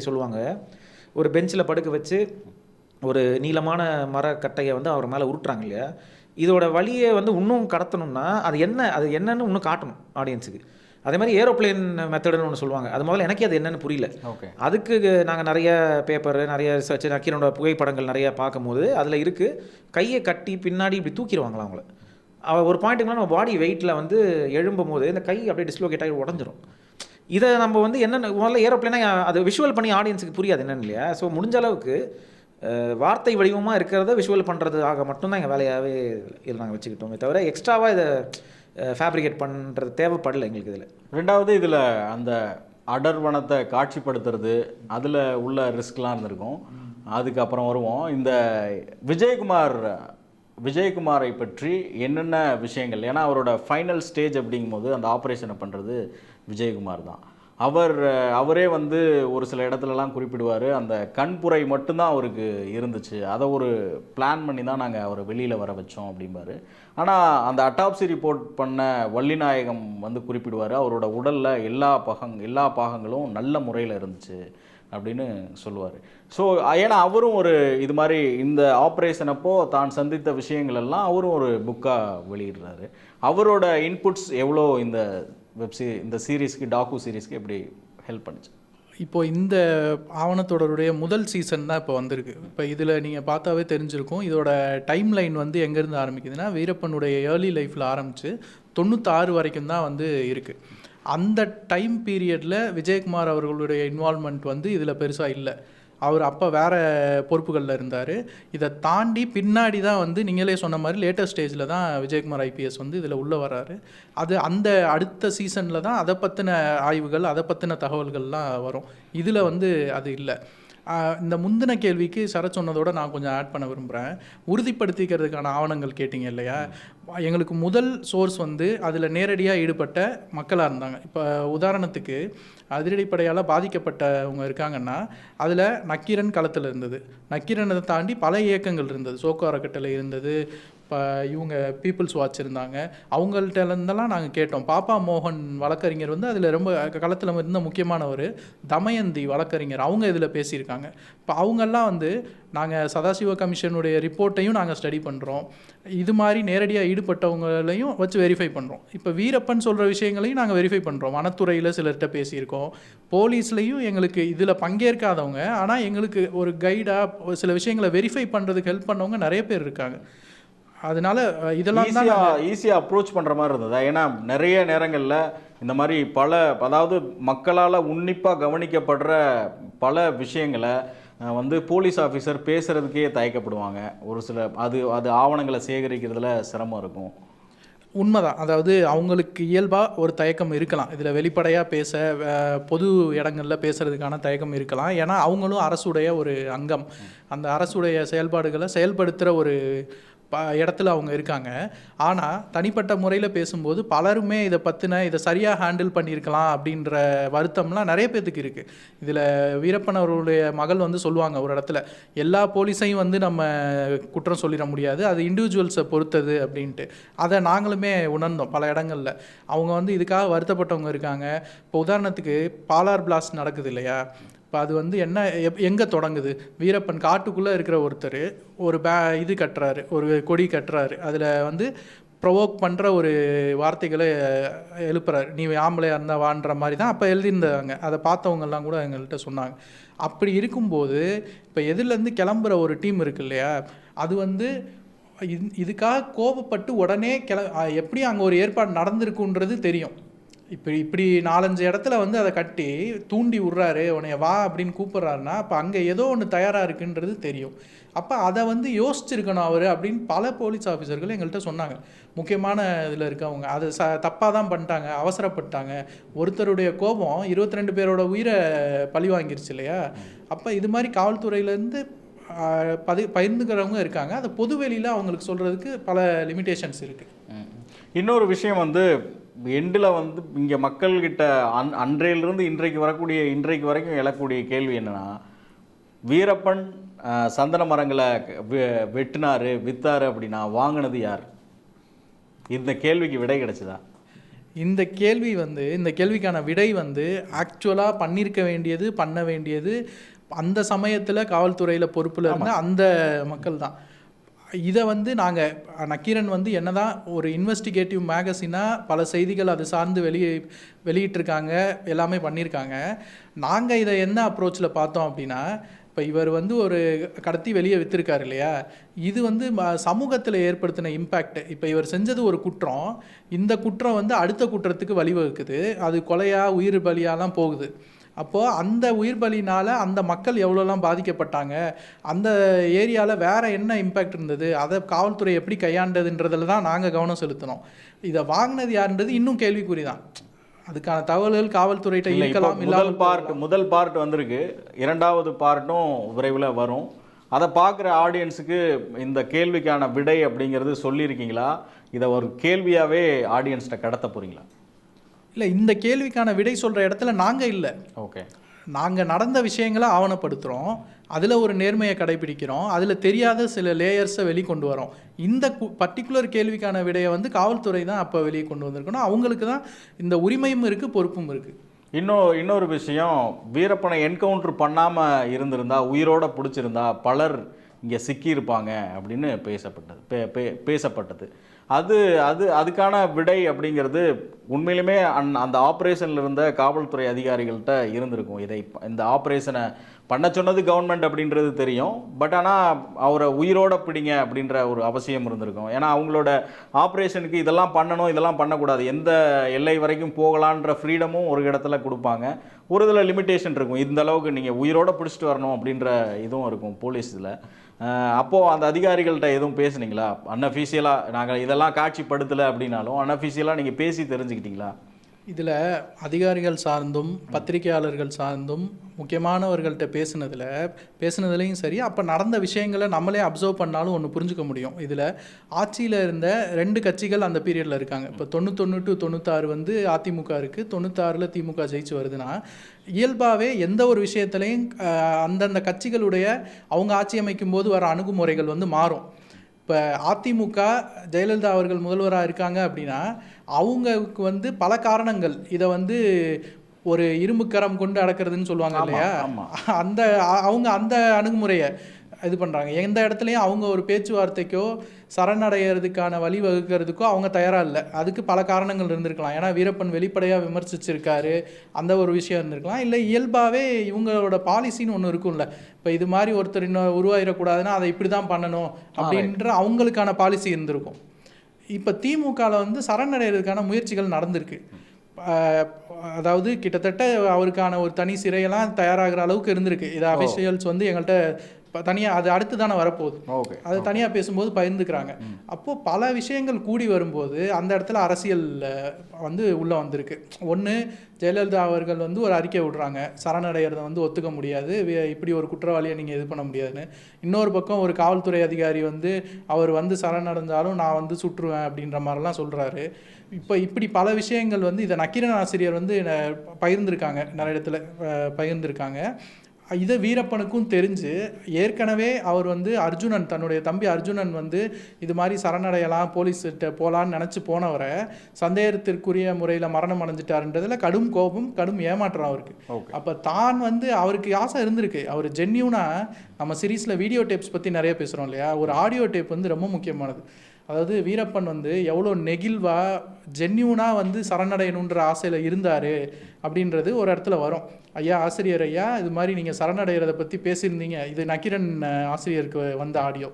சொல்லுவாங்க. ஒரு பெஞ்சில் படுக்க வச்சு ஒரு நீளமான மரக்கட்டையை வந்து அவர் மேலே உருட்டுறாங்க இல்லையா? இதோட வழியை வந்து இன்னும் கடத்தணும்னா அது என்னன்னு இன்னும் காட்டணும் ஆடியன்ஸுக்கு. அதே மாதிரி ஏரோப்ளேன் மெத்தடுன்னு ஒன்று சொல்லுவாங்க. அது முதல்ல எனக்கே அது என்னென்னு புரியல. அதுக்கு நாங்கள் நிறைய பேப்பர், நிறைய ரிசர்ச், நக்கீரனோட புகைப்படங்கள் நிறைய பார்க்கும்போது அதில் இருக்குது, கையை கட்டி பின்னாடி இப்படி தூக்கிடுவாங்களா அவங்கள. ஒரு பாயிண்ட்டுக்கு மேலே நம்ம பாடி வெயிட்டில் வந்து எழும்பும் போது இந்த கை அப்படியே டிஸ்லோகேட் ஆகி உடஞ்சிரும். இதை நம்ம வந்து என்னென்ன முதல்ல ஏரோப்ளேனா அது விஷுவல் பண்ணி ஆடியன்ஸுக்கு புரியாது என்னென்னு இல்லையா? ஸோ முடிஞ்ச அளவுக்கு வார்த்தை வடிவமாக இருக்கிறத விஷுவல் பண்ணுறதுக்காக மட்டும்தான் எங்கள் வேலையாகவே இதில் நாங்கள் வச்சுக்கிட்டோமே தவிர எக்ஸ்ட்ராவாக இதை ஃபேப்ரிகேட் பண்ணுறது தேவைப்படலை எங்களுக்கு இதில். ரெண்டாவது இதில் அந்த அடர்வனத்தை காட்சிப்படுத்துறது அதில் உள்ள ரிஸ்க்லாம் இருந்திருக்கும். அதுக்கப்புறம் வருவோம். இந்த விஜயகுமாரை பற்றி என்னென்ன விஷயங்கள், ஏன்னா அவரோட ஃபைனல் ஸ்டேஜ் அப்படிங்கும்போது அந்த ஆப்ரேஷனை பண்ணுறது விஜயகுமார் தான். அவரே வந்து ஒரு சில இடத்துலலாம் குறிப்பிடுவார், அந்த கண்புரை மட்டும்தான் அவருக்கு இருந்துச்சு, அதை ஒரு பிளான் பண்ணி தான் நாங்கள் அவரை வெளியில் வர வச்சோம் அப்படிம்பாரு. ஆனால் அந்த அட்டாப்சி ரிப்போர்ட் பண்ண வள்ளிநாயகம் வந்து குறிப்பிடுவார், அவரோட உடலில் எல்லா பாகங்களும் நல்ல முறையில் இருந்துச்சு அப்படின்னு சொல்லுவார். ஸோ ஏன்னா அவரும் ஒரு இது மாதிரி இந்த ஆப்ரேஷன் அப்போ தான் சந்தித்த விஷயங்கள் எல்லாம் அவரும் ஒரு புக்காக வெளியிடுறாரு. அவரோட இன்புட்ஸ் எவ்வளோ இந்த சீரீஸ்க்கு, டாக்கு சீரீஸ்க்கு எப்படி ஹெல்ப் பண்ணுச்சு? இப்போது இந்த ஆவணத்தொடருடைய முதல் சீசன் தான் இப்போ வந்திருக்கு. இப்போ இதில் நீங்கள் பார்த்தாவே தெரிஞ்சிருக்கும், இதோட டைம் லைன் வந்து எங்கேருந்து ஆரம்பிக்குதுன்னா வீரப்பனுடைய ஏர்லி லைஃப்பில் ஆரம்பித்து 96 வரைக்கும் தான் வந்து இருக்குது. அந்த டைம் பீரியடில் விஜயகுமார் அவர்களுடைய இன்வால்மெண்ட் வந்து இதில் பெருசாக இல்லை. அவர் அப்போ வேறு பொறுப்புகளில் இருந்தார். இதை தாண்டி பின்னாடி தான் வந்து நீங்களே சொன்ன மாதிரி லேட்டஸ்ட் ஸ்டேஜில் தான் விஜயகுமார் ஐபிஎஸ் வந்து இதில் உள்ளே வராரு. அது அந்த அடுத்த சீசனில் தான் அதை பற்றின ஆய்வுகள், அதை பற்றின தகவல்கள்லாம் வரும். இதில் வந்து அது இல்லை. இந்த முந்தின கேள்விக்கு சரத் சொன்னதோடு நான் கொஞ்சம் ஆட் பண்ண விரும்புகிறேன். உறுதிப்படுத்திக்கிறதுக்கான ஆவணங்கள் கேட்டிங்க இல்லையா? எங்களுக்கு முதல் சோர்ஸ் வந்து அதில் நேரடியாக ஈடுபட்ட மக்களாக இருந்தாங்க. இப்போ உதாரணத்துக்கு அதிரடிப்படையால் பாதிக்கப்பட்டவங்க இருக்காங்கன்னா அதில் நக்கீரன் களத்தில் இருந்தது. நக்கீரனை தாண்டி பல இயக்கங்கள் இருந்தது. சோக்கோ அறக்கட்டளை இருந்தது, இப்போ இவங்க பீப்புள்ஸ் வாட்ச் இருந்தாங்க. அவங்கள்ட்டேருந்தெல்லாம் நாங்கள் கேட்டோம். பாப்பா மோகன் வழக்கறிஞர் வந்து அதில் ரொம்ப களத்தில் இருந்த முக்கியமானவர். தமயந்தி வழக்கறிஞர், அவங்க இதில் பேசியிருக்காங்க. இப்போ அவங்கெல்லாம் வந்து நாங்கள் சதாசிவ கமிஷனுடைய ரிப்போர்ட்டையும் நாங்கள் ஸ்டடி பண்ணுறோம், இது மாதிரி நேரடியாக ஈடுபட்டவங்களையும் வச்சு வெரிஃபை பண்ணுறோம். இப்போ வீரப்பன் சொல்கிற விஷயங்களையும் நாங்கள் வெரிஃபை பண்ணுறோம். வனத்துறையில் சிலர்கிட்ட பேசியிருக்கோம், போலீஸ்லேயும் எங்களுக்கு இதில் பங்கேற்காதவங்க ஆனால் எங்களுக்கு ஒரு கைடாக சில விஷயங்களை வெரிஃபை பண்ணுறதுக்கு ஹெல்ப் பண்ணவங்க நிறைய பேர் இருக்காங்க. அதனால இதெல்லாம் ஈஸியாக அப்ரோச் பண்ணுற மாதிரி இருந்தது. ஏன்னா நிறைய நேரங்களில் இந்த மாதிரி அதாவது மக்களால் உன்னிப்பாக கவனிக்கப்படுற பல விஷயங்களை வந்து போலீஸ் ஆஃபீஸர் பேசுகிறதுக்கே தயக்கப்படுவாங்க. ஒரு சில அது ஆவணங்களை சேகரிக்கிறதுல சிரமம் இருக்கும். உண்மைதான். அதாவது அவங்களுக்கு இயல்பாக ஒரு தயக்கம் இருக்கலாம், இதில் வெளிப்படையாக பேச, பொது இடங்களில் பேசுகிறதுக்கான தயக்கம் இருக்கலாம். ஏன்னா அவங்களும் அரசுடைய ஒரு அங்கம், அந்த அரசுடைய செயல்பாடுகளை செயல்படுத்துகிற ஒரு இடத்துல அவங்க இருக்காங்க. ஆனால் தனிப்பட்ட முறையில் பேசும்போது பலருமே இதை சரியாக ஹேண்டில் பண்ணியிருக்கலாம் அப்படின்ற வருத்தம்லாம் நிறைய பேர்த்துக்கு இருக்குது. இதில் வீரப்பன் அவர்களுடைய மகள் வந்து சொல்லுவாங்க ஒரு இடத்துல, எல்லா போலீஸையும் வந்து நம்ம குற்றம் சொல்லிட முடியாது, அது இண்டிவிஜுவல்ஸை பொறுத்தது அப்படின்ட்டு. அதை நாங்களுமே உணர்ந்தோம் பல இடங்களில். அவங்க வந்து இதுக்காக வருத்தப்பட்டவங்க இருக்காங்க. இப்போ உதாரணத்துக்கு பாலார் பிளாஸ்ட் நடக்குது இல்லையா? இப்போ அது வந்து எங்கே தொடங்குது? வீரப்பன் காட்டுக்குள்ளே இருக்கிற ஒருத்தர் ஒரு இது கட்டுறாரு, ஒரு கொடி கட்டுறாரு, அதில் வந்து ப்ரொவோக் பண்ணுற ஒரு வார்த்தைகளை எழுப்புறாரு. நீ ஆம்பளையாக இருந்தால் வான்ற மாதிரி தான் அப்போ எழுதியிருந்தாங்க. அதை பார்த்தவங்கெல்லாம் கூட எங்கள்கிட்ட சொன்னாங்க. அப்படி இருக்கும்போது இப்போ எதுலேருந்து கிளம்புற ஒரு டீம் இருக்கு இல்லையா, அது வந்து இதுக்காக கோபப்பட்டு உடனே எப்படி அங்கே ஒரு ஏற்பாடு நடந்திருக்குன்றது தெரியும். இப்படி 4-5 இடத்துல வந்து அதை கட்டி தூண்டி விட்றாரு, உன்னைய வா அப்படின்னு கூப்பிட்றாருன்னா அப்போ அங்கே ஏதோ ஒன்று தயாராக இருக்குன்றது தெரியும். அப்போ அதை வந்து யோசிச்சிருக்கணும் அவர் அப்படின்னு பல போலீஸ் ஆஃபீஸர்கள் எங்கள்கிட்ட சொன்னாங்க. முக்கியமான இதில் இருக்கவங்க அது தப்பாக தான் பண்ணிட்டாங்க, அவசரப்பட்டாங்க. ஒருத்தருடைய கோபம் 22 பேரோட உயிரை பழி வாங்கிருச்சு இல்லையா? அப்போ இது மாதிரி காவல்துறையிலேருந்து பகிர்ந்துக்கிறவங்க இருக்காங்க. அதை பொதுவெளியில் அவங்களுக்கு சொல்கிறதுக்கு பல லிமிட்டேஷன்ஸ் இருக்குது. இன்னொரு விஷயம் வந்து எண்டில் வந்து இங்கே மக்கள்கிட்ட அன்றையிலிருந்து இன்றைக்கு வரைக்கும் எழக்கூடிய கேள்வி என்னென்னா, வீரப்பன் சந்தன மரங்களை வெட்டினாரு, வித்தாரு அப்படின்னா வாங்கினது யார்? இந்த கேள்விக்கு விடை கிடைச்சதா? இந்த கேள்விக்கான விடை வந்து ஆக்சுவலாக பண்ண வேண்டியது அந்த சமயத்தில் காவல்துறையில் பொறுப்பில் இருந்த அந்த மக்கள் தான். இதை வந்து நக்கீரன் வந்து என்னதான் ஒரு இன்வெஸ்டிகேட்டிவ் மேகசினாக பல செய்திகள் அது சார்ந்து வெளியிட்டிருக்காங்க, எல்லாமே பண்ணியிருக்காங்க. நாங்கள் இதை என்ன அப்ரோச்சில் பார்த்தோம் அப்படின்னா, இப்போ இவர் வந்து ஒரு கடத்தி வெளியே விற்றுருக்காரு இல்லையா, இது வந்து சமூகத்தில் ஏற்படுத்தின இம்பேக்ட். இப்போ இவர் செஞ்சது ஒரு குற்றம், இந்த குற்றம் வந்து அடுத்த குற்றத்துக்கு வழிவகுக்குது, அது கொலையாக உயிர் பலியாலாம் போகுது. அப்போது அந்த உயிர் பலினால் அந்த மக்கள் எவ்வளோலாம் பாதிக்கப்பட்டாங்க, அந்த ஏரியாவில் வேறு என்ன இம்பேக்ட் இருந்தது, அதை காவல்துறை எப்படி கையாண்டதுன்றதில் தான் நாங்கள் கவனம் செலுத்தினோம். இதை வாங்கினது யாருன்றது இன்னும் கேள்விக்குறி தான். அதுக்கான தகவல்கள் காவல்துறையிட்ட இருக்கலாம். முதல் பார்ட் வந்திருக்கு, 2வது பார்ட்டும் விரைவில் வரும். அதை பார்க்குற ஆடியன்ஸுக்கு இந்த கேள்விக்கான விடை அப்படிங்கிறது சொல்லியிருக்கீங்களா? இதை ஒரு கேள்வியாகவே ஆடியன்ஸ்கிட்ட கடத்த போகிறீங்களா? இல்லை, இந்த கேள்விக்கான விடை சொல்கிற இடத்துல நாங்கள் இல்லை. ஓகே, நாங்கள் நடந்த விஷயங்களை ஆவணப்படுத்துகிறோம், அதில் ஒரு நேர்மையை கடைபிடிக்கிறோம், அதில் தெரியாத சில லேயர்ஸை வெளிக்கொண்டு வரோம். இந்த பர்டிகுலர் கேள்விக்கான விடையை வந்து காவல்துறை தான் அப்போ வெளியே கொண்டு வந்திருக்கணும். அவங்களுக்கு தான் இந்த உரிமையும் இருக்குது, பொறுப்பும் இருக்குது. இன்னொரு விஷயம், வீரப்பனை என்கவுண்டர் பண்ணாமல் இருந்திருந்தா, உயிரோட பிடிச்சிருந்தா பலர் இங்கே சிக்கியிருப்பாங்க அப்படின்னு பேசப்பட்டது. அதுக்கான விடை அப்படிங்கிறது உண்மையிலுமே அந்த ஆப்ரேஷனில் இருந்த காவல்துறை அதிகாரிகள்கிட்ட இருந்திருக்கும். இந்த ஆப்ரேஷனை பண்ண சொன்னது கவர்மெண்ட் அப்படின்றது தெரியும், பட் ஆனால் அவரை உயிரோட பிடிங்க அப்படின்ற ஒரு அவசியம் இருந்திருக்கும். ஏன்னா அவங்களோட ஆப்ரேஷனுக்கு இதெல்லாம் பண்ணணும், இதெல்லாம் பண்ணக்கூடாது, எந்த எல்லை வரைக்கும் போகலான்ற ஃப்ரீடமும் ஒரு இடத்துல கொடுப்பாங்க. ஒரு இதில் லிமிட்டேஷன் இருக்கும், இந்த அளவுக்கு நீங்கள் உயிரோட பிடிச்சிட்டு வரணும் அப்படின்ற இதுவும் இருக்கும் போலீஸ் இதில். அப்போது அந்த அதிகாரிகள்கிட்ட எதுவும் பேசுனீங்களா? அன்அஃபீஷியலாக நாங்கள் இதெல்லாம் காட்சிப்படுத்தலை அப்படின்னாலும் அன்அஃபீஷியலாக நீங்கள் பேசி தெரிஞ்சுக்கிட்டீங்களா? இதில் அதிகாரிகள் சார்ந்தும் பத்திரிகையாளர்கள் சார்ந்தும் முக்கியமானவர்கள்ட்ட பேசுனதுலேயும் சரி, அப்போ நடந்த விஷயங்களை நம்மளே அப்சர்வ் பண்ணாலும் ஒன்று புரிஞ்சுக்க முடியும். இதில் ஆட்சியில் இருந்த 2 கட்சிகள் அந்த பீரியடில் இருக்காங்க. இப்போ 91 to 96 வந்து அதிமுக இருக்குது, 96ல் திமுக ஜெயிச்சு வருதுன்னா, இயல்பாகவே எந்த ஒரு விஷயத்துலையும் அந்தந்த கட்சிகளுடைய அவங்க ஆட்சி அமைக்கும் போது வர அணுகுமுறைகள் வந்து மாறும். இப்போ அதிமுக ஜெயலலிதா அவர்கள் முதல்வராக இருக்காங்க அப்படின்னா, அவங்களுக்கு வந்து பல காரணங்கள், இதை வந்து ஒரு இரும்புக்கரம் கொண்டு அடக்கிறதுன்னு சொல்லுவாங்க இல்லையா, அவங்க அந்த அணுகுமுறையை இது பண்ணுறாங்க. எந்த இடத்துலையும் அவங்க ஒரு பேச்சுவார்த்தைக்கோ சரணடைகிறதுக்கான வழி வகுக்கிறதுக்கோ அவங்க தயாராக இல்லை. அதுக்கு பல காரணங்கள் இருந்திருக்கலாம். ஏன்னா வீரப்பன் வெளிப்படையாக விமர்சிச்சிருக்காரு, அந்த ஒரு விஷயம் இருந்திருக்கலாம். இல்லை இயல்பாகவே இவங்களோட பாலிசின்னு ஒன்று இருக்கும்ல, இப்போ இது மாதிரி ஒருத்தர் இன்னும் உருவாயிடக்கூடாதுன்னா அதை இப்படி தான் பண்ணணும் அப்படின்ற அவங்களுக்கான பாலிசி இருந்திருக்கும். இப்போ திமுகவில் வந்து சரணடைகிறதுக்கான முயற்சிகள் நடந்திருக்கு. அதாவது கிட்டத்தட்ட அவருக்கான ஒரு தனி சிறையெல்லாம் தயாராகிற அளவுக்கு இருந்திருக்கு. இது அஃபிஷியல்ஸ் வந்து எங்கள்கிட்ட தனியாக, அது அடுத்து தானே வரப்போகுது, அது தனியாக பேசும்போது பகிர்ந்துக்கிறாங்க. அப்போது பல விஷயங்கள் கூடி வரும்போது அந்த இடத்துல அரசியல் வந்து உள்ளே வந்திருக்கு. ஒன்று, ஜெயலலிதா அவர்கள் வந்து ஒரு அறிக்கை விடுறாங்க, சரணடைகிறத வந்து ஒத்துக்க முடியாது, இப்படி ஒரு குற்றவாளியை நீங்கள் இது பண்ண முடியாதுன்னு. இன்னொரு பக்கம் ஒரு காவல்துறை அதிகாரி வந்து அவர் வந்து சரணடைந்தாலும் நான் வந்து சுற்றுவேன் அப்படின்ற மாதிரிலாம் சொல்கிறாரு. இப்போ இப்படி பல விஷயங்கள் வந்து இதை நக்கீரன் ஆசிரியர் வந்து பகிர்ந்திருக்காங்க, நிறைய இடத்துல பகிர்ந்திருக்காங்க. இதை வீரப்பனுக்கும் தெரிஞ்சு ஏற்கனவே அவர் வந்து அர்ஜுனன், தன்னுடைய தம்பி அர்ஜுனன் வந்து இது மாதிரி சரணடையலாம் போலீஸ்கிட்ட போகலான்னு நினச்சி போனவரை சந்தேகத்திற்குரிய முறையில் மரணம் அடைஞ்சிட்டாருன்றதுல கடும் கோபம், கடும் ஏமாற்றம் அவருக்கு. அப்போ தான் வந்து அவருக்கு ஆசை இருந்திருக்கு, அவர் ஜென்யூனாக நம்ம சீரீஸில் வீடியோ டேப்ஸ் பற்றி நிறைய பேசுகிறோம் இல்லையா, ஒரு ஆடியோ டேப் வந்து ரொம்ப முக்கியமானது. அதாவது வீரப்பன் வந்து எவ்வளோ நெகிழ்வாக ஜென்யூனாக வந்து சரணடையணுன்ற ஆசையில் இருந்தார் அப்படின்றது ஒரு இடத்துல வரும். ஐயா ஆசிரியர் ஐயா, இது மாதிரி நீங்கள் சரணடைகிறத பற்றி பேசியிருந்தீங்க, இது நக்கீரன் ஆசிரியருக்கு வந்த ஆடியோ,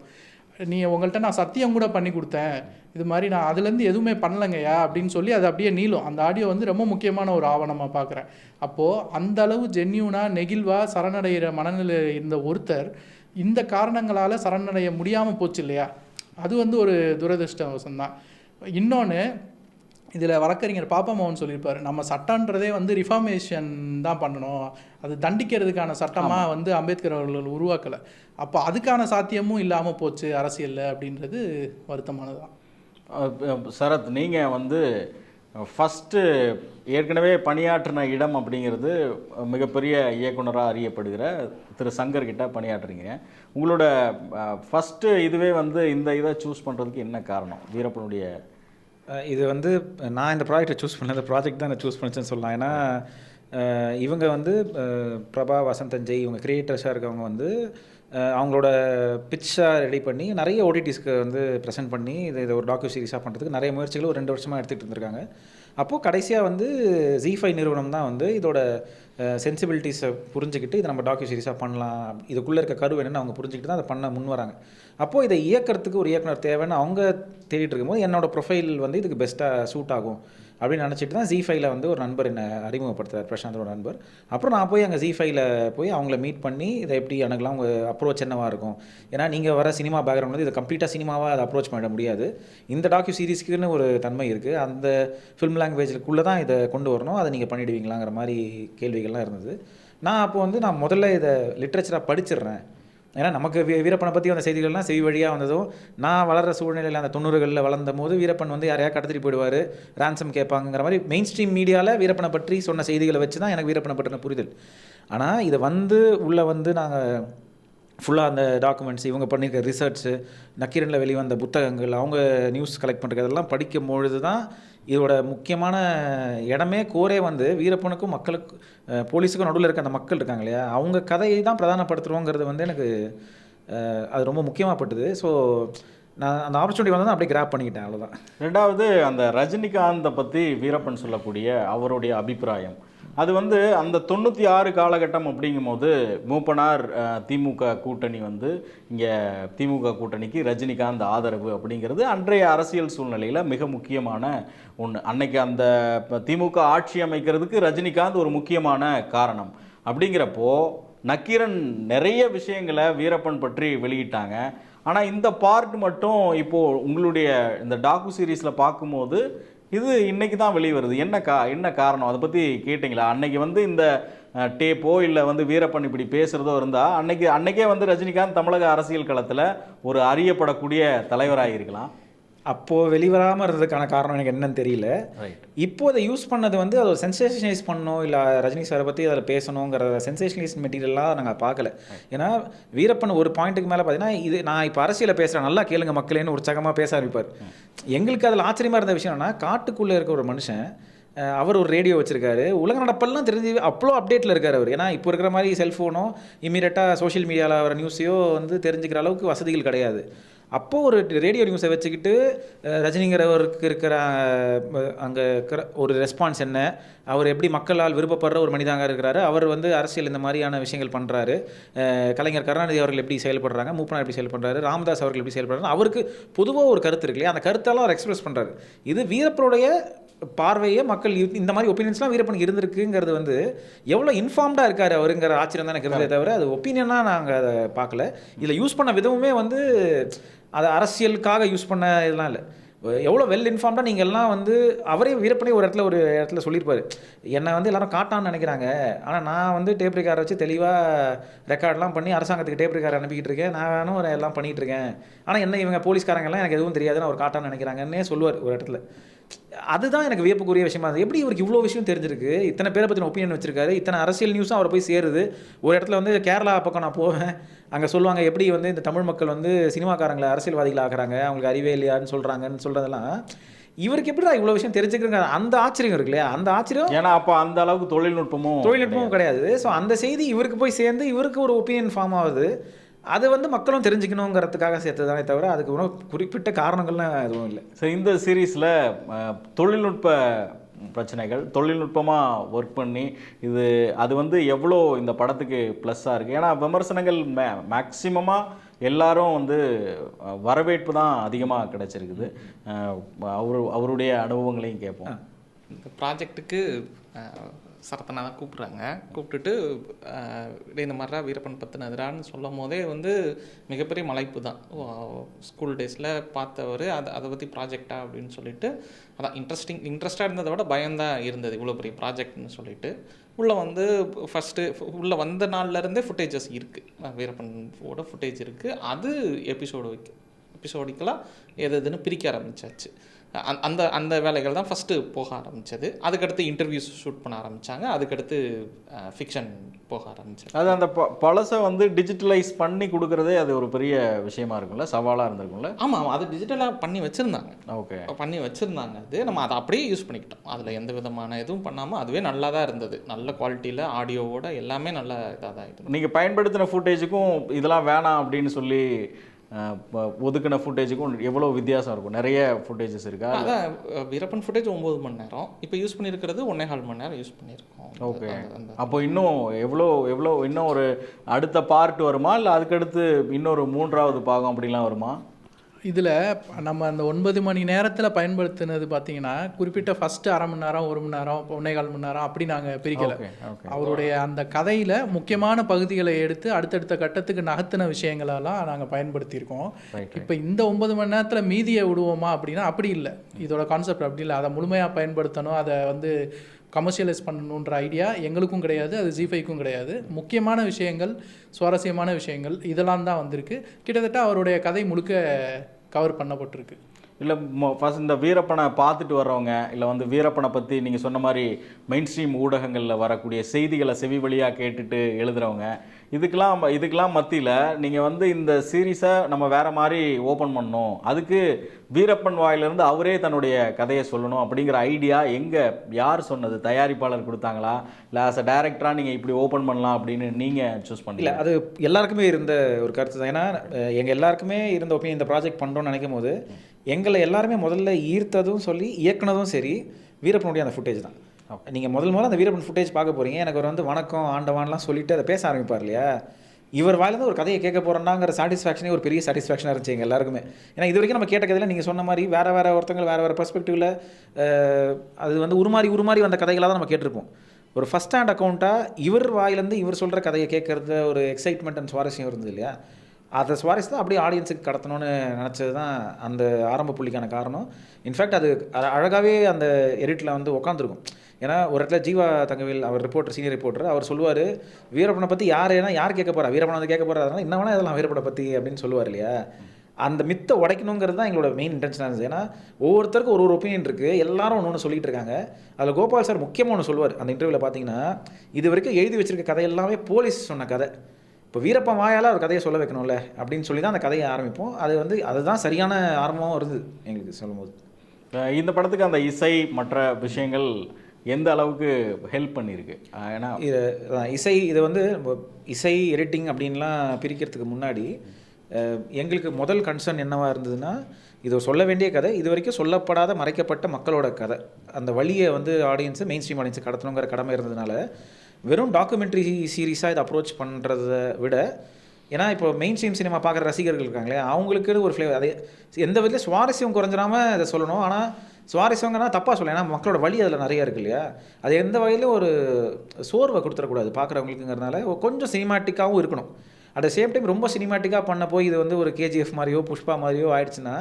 உங்கள்கிட்ட நான் சத்தியம் கூட பண்ணி கொடுத்தேன், இது மாதிரி நான் அதுலேருந்து எதுவுமே பண்ணலைங்கய்யா அப்படின்னு சொல்லி அது அப்படியே நீளும். அந்த ஆடியோ வந்து ரொம்ப முக்கியமான ஒரு ஆவணமாக பார்க்குறேன். அப்போது அந்த அளவு ஜென்யூனாக நெகிழ்வாக சரணடைகிற மனநிலை இருந்த ஒருத்தர் இந்த காரணங்களால் சரணடைய முடியாமல் போச்சு இல்லையா, அது வந்து ஒரு துரதிருஷ்டவசம்தான். இன்னொன்று, இதில் வழக்கறிஞர் பாப்பா மோகன் சொல்லியிருப்பார், நம்ம சட்டன்றதே வந்து ரிஃபார்மேஷன் தான் பண்ணணும், அது தண்டிக்கிறதுக்கான சட்டமாக வந்து அம்பேத்கர் அவர்கள் உருவாக்கலை. அப்போ அதுக்கான சாத்தியமும் இல்லாமல் போச்சு அரசியலில் அப்படின்றது வருத்தமானது தான். சரத், நீங்கள் வந்து ஃபஸ்ட்டு ஏற்கனவே பணியாற்றின இடம் அப்படிங்கிறது மிகப்பெரிய இயக்குனராக அறியப்படுகிற திரு சங்கர்கிட்ட பணியாற்றுறீங்க. உங்களோட ஃபஸ்ட்டு இதுவே வந்து இந்த இதை சூஸ் பண்ணுறதுக்கு என்ன காரணம்? வீரப்பனுடைய இது வந்து நான் இந்த ப்ராஜெக்டை சூஸ் பண்ணல, இந்த ப்ராஜெக்ட் தான் நான் சூஸ் பண்ணிச்சேன்னு சொல்லலாம். ஏன்னா இவங்க வந்து பிரபா, வசந்தன், ஜெய், இவங்க கிரியேட்டர்ஸாக இருக்கவங்க வந்து அவங்களோட பிட்சாக ரெடி பண்ணி நிறைய ஓடிடிஸ்க்கு வந்து ப்ரெசென்ட் பண்ணி இதை ஒரு டாக்யூ சீரிஸாக பண்ணுறதுக்கு நிறைய முயற்சிகள் ஒரு 2 வருஷமாக எடுத்துகிட்டு இருந்திருக்காங்க. அப்போது கடைசியாக வந்து ZEE5 நிறுவனம் தான் வந்து இதோட சென்சிபிலிட்டிஸை புரிஞ்சுக்கிட்டு இதை நம்ம டாக்யூ சீரிஸாக பண்ணலாம், இதுக்குள்ளே இருக்க கரு என்னன்னு அவங்க புரிஞ்சுக்கிட்டு தான் அதை பண்ண முன் வராங்க. அப்போது இதை இயக்கிறதுக்கு ஒரு இயக்குனர் தேவைன்னு அவங்க தேடிட்டு இருக்கும்போது என்னோடய ப்ரொஃபைல் வந்து இதுக்கு பெஸ்ட்டாக சூட் ஆகும், அப்படின்னு நினச்சிட்டு தான் ஜி5ல வந்து ஒரு நண்பர் என்னை அறிமுகப்படுத்துறார், பிரசாந்தோட நண்பர். அப்புறம் நான் போய் அங்கே ஜி5ல போய் அவங்கள மீட் பண்ணி இதை எப்படி அணுகலாம், உங்கள் அப்ரோச் என்னவாக இருக்கும், ஏன்னா நீங்கள் வர சினிமா பேக்ரவுண்ட் வந்து இதை கம்ப்ளீட்டாக சினிமாவாக அதை அப்ரோச் பண்ண முடியாது. இந்த டாக்யூ சீரிஸ்க்குன்னு ஒரு தன்மை இருக்குது, அந்த ஃபிலிம் லாங்குவேஜுக்குள்ளே தான் இதை கொண்டு வரணும், அதை நீங்கள் பண்ணிவிடுவீங்களாங்கிற மாதிரி கேள்விகள்லாம் இருந்தது. நான் அப்போ வந்து நான் முதல்ல இதை லிட்ரேச்சராக படிச்சிடுறேன். ஏன்னா நமக்கு வீரப்பனை பற்றி அந்த செய்திகள்லாம் செவி வழியாக வந்ததும், நான் வளர்கிற சூழ்நிலையில் அந்த 90களில் வளர்ந்த போது வீரப்பன் வந்து யாரையா கடத்திட்டு போயிடுவார், ரான்சம் கேட்பாங்கிற மாதிரி மெயின் ஸ்ட்ரீம் மீடியாவில் வீரப்பனை பற்றி சொன்ன செய்திகளை வச்சு தான் எனக்கு வீரப்பனை பற்றின புரிதல். ஆனால் இதை வந்து உள்ளே வந்து நாங்கள் ஃபுல்லாக அந்த டாக்குமெண்ட்ஸ், இவங்க பண்ணியிருக்க ரிசர்ச்சு, நக்கீரனில் வெளிவந்த புத்தகங்கள், அவங்க நியூஸ் கலெக்ட் பண்ணுறது அதெல்லாம் படிக்கும் பொழுது தான் இதோட முக்கியமான இடமே கோரே வந்து வீரப்பனுக்கும் மக்களுக்கு போலீஸுக்கும் நடுவில் இருக்க அந்த மக்கள் இருக்காங்க இல்லையா, அவங்க கதையை தான் பிரதானப்படுத்துகிறோங்கிறது வந்து எனக்கு அது ரொம்ப முக்கியமாகப்பட்டது. ஸோ நான் அந்த ஆப்பர்ச்சுனிட்டி வந்து அப்படியே கிராப் பண்ணிக்கிட்டேன், அவ்வளோதான். ரெண்டாவது அந்த ரஜினிகாந்தை பற்றி வீரப்பன் சொல்லக்கூடிய அவருடைய அபிப்பிராயம், அது வந்து அந்த 96 காலகட்டம் அப்படிங்கும்போது மூப்பனார் திமுக கூட்டணி வந்து இங்கே திமுக கூட்டணிக்கு ரஜினிகாந்த் ஆதரவு அப்படிங்கிறது அன்றைய அரசியல் சூழ்நிலையில் மிக முக்கியமான ஒன்று. அன்னைக்கு அந்த திமுக ஆட்சி அமைக்கிறதுக்கு ரஜினிகாந்த் ஒரு முக்கியமான காரணம். அப்படிங்கிறப்போ நக்கீரன் நிறைய விஷயங்களை வீரப்பன் பற்றி வெளியிட்டாங்க. ஆனால் இந்த பார்ட் மட்டும் இப்போது உங்களுடைய இந்த டாக்கு சீரீஸில் பார்க்கும்போது இது இன்னைக்கு தான் வெளியே வருது. என்ன காரணம், அதை பற்றி கேட்டிங்களா? அன்னைக்கு வந்து இந்த டேப்போ இல்லை வந்து வீரப்பன் இப்படி பேசுகிறதோ இருந்தால் அன்னைக்கே வந்து ரஜினிகாந்த் தமிழக அரசியல் களத்தில் ஒரு அறியப்படக்கூடிய தலைவராக இருக்கலாம். அப்போது வெளிவராமல் இருந்ததுக்கான காரணம் எனக்கு என்னன்னு தெரியல. இப்போது அதை யூஸ் பண்ணது வந்து அதை ஒரு சென்சேஷனைஸ் பண்ணணும், இல்லை ரஜினி சாரை பற்றி அதில் பேசணுங்கிற சென்சேஷனலைஸ் மெட்டீரியல்லாம் நாங்கள் பார்க்கல. ஏன்னா வீரப்பன் ஒரு பாயிண்ட்டுக்கு மேலே பார்த்தீங்கன்னா, இது நான் இப்போ அரசியலில் பேசுகிறேன், நல்லா கேளுங்க மக்களேன்னு உற்சாகமாக பேச ஆரம்பிப்பார். எங்களுக்கு அதில் ஆச்சரியமாக இருந்த விஷயம் என்னன்னா, காட்டுக்குள்ளே இருக்க ஒரு மனுஷன், அவர் ஒரு ரேடியோ வச்சுருக்காரு, உலக நடப்பெல்லாம் தெரிஞ்சு அவ்வளோ அப்டேட்டில் இருக்கார் அவர். ஏன்னா இப்போ இருக்கிற மாதிரி செல்ஃபோனோ இமீடியட்டாக சோஷியல் மீடியாவில் வர நியூஸையோ வந்து தெரிஞ்சுக்கிற அளவுக்கு வசதிகள் கிடையாது. அப்போது ஒரு ரேடியோ நியூஸை வச்சுக்கிட்டு ரஜினிங்கிறவருக்கு இருக்கிற அங்கே இருக்கிற ஒரு ரெஸ்பான்ஸ் என்ன, அவர் எப்படி மக்களால் விருப்பப்படுற ஒரு மனிதனாக இருக்கிறாரு, அவர் வந்து அரசியல் இந்த மாதிரியான விஷயங்கள் பண்ணுறாரு, கலைஞர் கருணாநிதி அவர்கள் எப்படி செயல்படுறாங்க, மூப்பனார் எப்படி செயல்படுறாரு, ராமதாஸ் அவர்கள் எப்படி செயல்படுறாரு, அவருக்கு பொதுவாக ஒரு கருத்து இருக்கு இல்லையா, அந்த கருத்தெல்லாம் அவர் எக்ஸ்பிரஸ் பண்ணுறாரு. இது வீரப்பனுடைய பார்வையே மக்கள் இந்த மாதிரி ஒப்பீனியன்ஸ்லாம் வீரப்பனுக்கு இருந்திருக்குங்கிறது வந்து எவ்வளோ இன்ஃபார்ம்டாக இருக்கார் அவருங்கிற ஆச்சரியம் தான் எனக்கு இருந்ததே தவிர அது ஒப்பீனியனாக நாங்கள் அதை பார்க்கல. இதில் யூஸ் பண்ண விதமுமே வந்து அதை அரசியலுக்காக யூஸ் பண்ண இதெல்லாம் இல்லை. எவ்வளோ வெல் இன்ஃபார்ம்டாக நீங்கள் எல்லாம் வந்து அவரே வீரப்பனே ஒரு இடத்துல சொல்லியிருப்பார், என்னை வந்து எல்லாரும் காட்டான்னு நினைக்கிறாங்க, ஆனால் நான் வந்து டேப் ரெக்கார்டை வச்சு தெளிவாக ரெக்கார்ட்லாம் பண்ணி அரசாங்கத்துக்கு டேப் ரெக்கார்டு அனுப்பிக்கிட்டு இருக்கேன், நானும் எல்லாம் பண்ணிகிட்டு இருக்கேன், ஆனால் என்ன இவங்க போலீஸ்காரங்கெல்லாம் எனக்கு எதுவும் தெரியாதுன்னு அவர் காட்டான்னு நினைக்கிறாங்கன்னே சொல்லுவார் ஒரு இடத்துல. அதுதான் எனக்கு வியப்புக்குரிய விஷயமா இருந்தது. எப்படி இவருக்கு இவ்வளோ விஷயம் தெரிஞ்சிருக்கு, இத்தனை பேரை பற்றின ஒப்பீனியன் வச்சிருக்காரு, இத்தனை அரசியல் நியூஸும் அவரை போய் சேருது. ஒரு இடத்துல வந்து கேரளா பக்கம் நான் போவேன், அங்கே சொல்லுவாங்க எப்படி வந்து இந்த தமிழ் மக்கள் வந்து சினிமாக்காரங்களை அரசியல்வாதிகள் ஆகிறாங்க, அவங்களுக்கு அறிவே இல்லையான்னு சொல்கிறாங்கன்னு சொல்கிறதெல்லாம் இவருக்கு எப்படிடா இவ்வளோ விஷயம் தெரிஞ்சுக்கிறங்க, அந்த ஆச்சரியம் இருக்கு இல்லையா, அந்த ஆச்சரியம். ஏன்னா அப்போ அந்த அளவுக்கு தொழில்நுட்பமும் கிடையாது. ஸோ அந்த செய்தி இவருக்கு போய் சேர்ந்து இவருக்கு ஒரு ஒப்பீனியன் ஃபார்ம் ஆகுது. அது வந்து மக்களும் தெரிஞ்சுக்கணுங்கிறதுக்காக சேர்த்ததானே தவிர அதுக்கு ஒன்றும் குறிப்பிட்ட காரணங்கள்லாம் எதுவும் இல்லை. ஸோ இந்த சீரீஸில் தொழில்நுட்ப பிரச்சனைகள், தொழில்நுட்பமாக ஒர்க் பண்ணி அது வந்து எவ்வளோ இந்த படத்துக்கு ப்ளஸ்ஸாக இருக்குது? ஏன்னா விமர்சனங்கள் மேக்சிமமாக எல்லாரும் வந்து வரவேற்பு தான் அதிகமாக கிடைச்சிருக்குது. அவருடைய அனுபவங்களையும் கேட்போம். இந்த ப்ராஜெக்ட்டுக்கு சரத்தனா தான் கூப்பிட்டுட்டு இந்த மாதிரிலாம் வீரப்பன் பற்றினதுரான்னு சொல்லும் போதே வந்து மிகப்பெரிய மலைப்பு தான். ஸ்கூல் டேஸில் பார்த்தவர் அதை பற்றி ப்ராஜெக்டா அப்படின்னு சொல்லிட்டு அதான் இன்ட்ரெஸ்டாக இருந்ததை விட பயம்தான் இருந்தது, இவ்வளோ பெரிய ப்ராஜெக்ட்னு சொல்லிட்டு. உள்ளே வந்து உள்ளே வந்த நாள்லேருந்தே ஃபுட்டேஜஸ் இருக்குது, வீரப்பனோட ஃபுட்டேஜ் இருக்குது. அது எபிசோடிக்கலாக எதுன்னு பிரிக்க ஆரம்பித்தாச்சு. அந்த வேலைகள் தான் ஃபஸ்ட்டு போக ஆரம்பித்தது. அதுக்கடுத்து இன்டர்வியூஸ் ஷூட் பண்ண ஆரம்பித்தாங்க. அதுக்கடுத்து ஃபிக்ஷன் போக ஆரம்பித்தது. அது அந்த பழசை வந்து டிஜிட்டலைஸ் பண்ணி கொடுக்குறதே அது ஒரு பெரிய விஷயமா இருக்கும்ல, சவாலாக இருந்திருக்கும்ல. ஆமாம், அது டிஜிட்டலாக பண்ணி வச்சுருந்தாங்க. ஓகே, பண்ணி வச்சுருந்தாங்க. அது நம்ம அதை அப்படியே யூஸ் பண்ணிக்கிட்டோம். அதில் எந்த விதமான எதுவும் பண்ணாமல் அதுவே நல்லா தான் இருந்தது. நல்ல குவாலிட்டியில் ஆடியோவோட எல்லாமே நல்ல இதாக தான் இருந்தது. நீங்கள் பயன்படுத்தின ஃபுட்டேஜுக்கும் இதெல்லாம் வேணாம் அப்படின்னு சொல்லி ஒதுக்கின ஃபுட்டேஜுக்கும் எவ்வளோ வித்தியாசம் இருக்கும்? நிறைய ஃபுட்டேஜஸ் இருக்கா? அதான் வீரப்பன் ஃபுட்டேஜ் 9 மணி நேரம், இப்போ யூஸ் பண்ணியிருக்கிறது 1.25 மணி நேரம் யூஸ் பண்ணியிருக்கோம். ஓகே, அப்போ இன்னும் எவ்வளோ இன்னும் ஒரு அடுத்த பார்ட் வருமா, இல்லை அதுக்கடுத்து இன்னொரு 3வது பாகம் அப்படிலாம் வருமா? இதில் நம்ம அந்த 9 மணி நேரத்தில் பயன்படுத்தினது பார்த்தீங்கன்னா குறிப்பிட்ட ஃபஸ்ட்டு அரை மணி நேரம் 1 மணி நேரம் 1.25 மணி நேரம் அப்படி நாங்கள் பிரிக்கலை. அவருடைய அந்த கதையில் முக்கியமான பகுதிகளை எடுத்து அடுத்தடுத்த கட்டத்துக்கு நகர்த்தின விஷயங்களெல்லாம் நாங்கள் பயன்படுத்தியிருக்கோம். இப்போ இந்த 9 மணி நேரத்தில் மீதியை விடுவோமா அப்படின்னா அப்படி இல்லை. இதோட கான்செப்ட் அப்படி இல்லை. அதை முழுமையாக பயன்படுத்தணும், அதை வந்து கமர்ஷியலைஸ் பண்ணணுன்ற ஐடியா எங்களுக்கும் கிடையாது, அது ஜி5க்கும் கிடையாது. முக்கியமான விஷயங்கள், சுவாரஸ்யமான விஷயங்கள் இதெல்லாம் தான் வந்திருக்கு. கிட்டத்தட்ட அவருடைய கதை முழுக்க கவர் பண்ணப்பட்டிருக்கு. இல்லை ஃபஸ்ட் இந்த வீரப்பனை பார்த்துட்டு வர்றவங்க, இல்லை வந்து வீரப்பனை பற்றி நீங்கள் சொன்ன மாதிரி மெயின் ஸ்ட்ரீம் ஊடகங்களில் வரக்கூடிய செய்திகளை செவி வழியாக கேட்டுட்டு எழுதுகிறவங்க, இதுக்கெல்லாம் மத்தியில் நீங்கள் வந்து இந்த சீரீஸை நம்ம வேறு மாதிரி ஓப்பன் பண்ணணும், அதுக்கு வீரப்பன் வாயிலிருந்து அவரே தன்னுடைய கதையை சொல்லணும் அப்படிங்கிற ஐடியா யார் சொன்னது? தயாரிப்பாளர் கொடுத்தாங்களா, இல்லை ஆஸ் அ டைரக்டராக நீங்கள் இப்படி ஓப்பன் பண்ணலாம் அப்படின்னு நீங்கள் சூஸ் பண்ணல? இல்லை, அது எல்லாருக்குமே இருந்த ஒரு கருத்து தான். ஏன்னா எங்கள் எல்லாருக்குமே இருந்த ஒப்பீனியன், இந்த ப்ராஜெக்ட் பண்ணுறோன்னு நினைக்கும் போது எங்களை எல்லாருமே முதல்ல ஈர்த்ததும் சொல்லி இயக்குனதும் சரி வீரப்பனுடைய அந்த ஃபுட்டேஜ் தான். நீங்கள் முதல்ல அந்த வீரப்பன் ஃபுட்டேஜ் பார்க்க போகிறீங்க, எனக்கு ஒரு வந்து வணக்கம் ஆண்டவான்லாம் சொல்லிட்டு அதை பேச ஆரம்பிப்பார் இல்லையா, இவர் வாயிலேருந்து ஒரு கதையை கேட்க போகிறோன்னாங்கிற சாட்டிஸ்ஃபேக்ஷனே ஒரு பெரிய சாட்டிஸ்ஃபேக்ஷனாக இருந்துச்சு எங்கள் எல்லாருக்குமே. ஏன்னா இது வரைக்கும் நம்ம கேட்ட கதையில் நீங்கள் சொன்ன மாதிரி வேறு ஒருத்தங்க வேறு பெர்ஸ்பெக்டிவில் அது வந்து உருமாறி வந்த கதைகளாக தான் நம்ம கேட்டிருப்போம். ஒரு ஃபஸ்ட் ஹேண்ட் அக்கௌண்ட்டாக இவர் வாயிலேருந்து இவர் சொல்கிற கதையை கேட்குறது ஒரு எக்ஸைட்மெண்ட் அண்ட் சுவாரஸ்யம் இருந்தது இல்லையா, அதை சுவாரஸ்யத்தை அப்படியே ஆடியன்ஸுக்கு கடத்தணும்னு நினச்சது தான் அந்த ஆரம்ப புள்ளிக்கான காரணம். இன்ஃபேக்ட் அது அழகாகவே அந்த எடிட்டில் வந்து உட்காந்துருக்கும். ஏன்னா ஒரு இடத்துல ஜீவா தங்கவேல் அவர் ரிப்போர்ட்டர், சீனியர் ரிப்போர்ட்டர், அவர் சொல்லுவார் வீரப்பனை பற்றி யார் கேட்க போகிறா, வீரப்பனை வந்து கேட்க போகிறா, அதனால் என்ன வேணால் இதெல்லாம் வீரப்பனை பற்றி அப்படின்னு சொல்லுவார் இல்லையா. அந்த மித்தை உடைக்கணுங்கிறது தான் எங்களோட மெயின் இன்டென்ஷனாக இருந்தது. ஏன்னா ஒவ்வொருத்தருக்கும் ஒரு ஒப்பீனியன் இருக்குது, எல்லாரும் ஒன்று சொல்லிட்டு இருக்காங்க. அதில் கோபால் சார் முக்கியமாக ஒன்று சொல்லுவார் அந்த இன்டர்வியூவில் பார்த்தீங்கன்னா, இது வரைக்கும் எழுதி வச்சிருக்க கதை எல்லாமே போலீஸ் சொன்ன கதை, இப்போ வீரப்பன் வாயால் ஒரு கதையை சொல்ல வைக்கணும்ல அப்படின்னு சொல்லி தான் அந்த கதையை ஆரம்பிப்போம். அதுதான் சரியான ஆரம்பமும் இருந்தது எங்களுக்கு சொல்லும்போது. இந்த படத்துக்கு அந்த இசை மற்ற விஷயங்கள் எந்த அளவுக்கு ஹெல்ப் பண்ணியிருக்கு? ஏன்னா இது வந்து இசை எடிட்டிங் அப்படின்லாம் பிரிக்கிறதுக்கு முன்னாடி எங்களுக்கு முதல் கன்சர்ன் என்னவாக இருந்ததுன்னா, இது சொல்ல வேண்டிய கதை, இது வரைக்கும் சொல்லப்படாத மறைக்கப்பட்ட மக்களோட கதை, அந்த வழியை வந்து ஆடியன்ஸு மெயின் ஸ்ட்ரீம் ஆடியன்ஸு கடத்தணுங்கிற கடமை இருந்ததுனால வெறும் டாக்குமெண்ட்ரி சீரீஸாக இதை அப்ரோச் பண்ணுறதை விட, ஏன்னா இப்போ மெயின் ஸ்ட்ரீம் சினிமா பார்க்குற ரசிகர்கள் இருக்காங்களே, அவங்களுக்கு ஒரு ஃப்ளேவர், அதே எந்த விதத்தில் சுவாரஸ்யம் குறைஞ்சிடாமல் அதை சொல்லணும். ஆனால் சுவாரஸ்யங்கன்னா தப்பாக சொல்லலாம், ஏன்னா மக்களோட வழி அதில் நிறையா இருக்குது இல்லையா, அது எந்த வகையிலும் ஒரு சோர்வை கொடுத்துடக்கூடாது பார்க்குறவங்களுக்குங்கிறதுனால கொஞ்சம் சினிமாட்டிக்காகவும் இருக்கணும். அட் த சேம் டைம் ரொம்ப சினிமாட்டிக்காக பண்ண போய் இது வந்து ஒரு கேஜிஎஃப் மாதிரியோ புஷ்பா மாதிரியோ ஆயிடுச்சுன்னா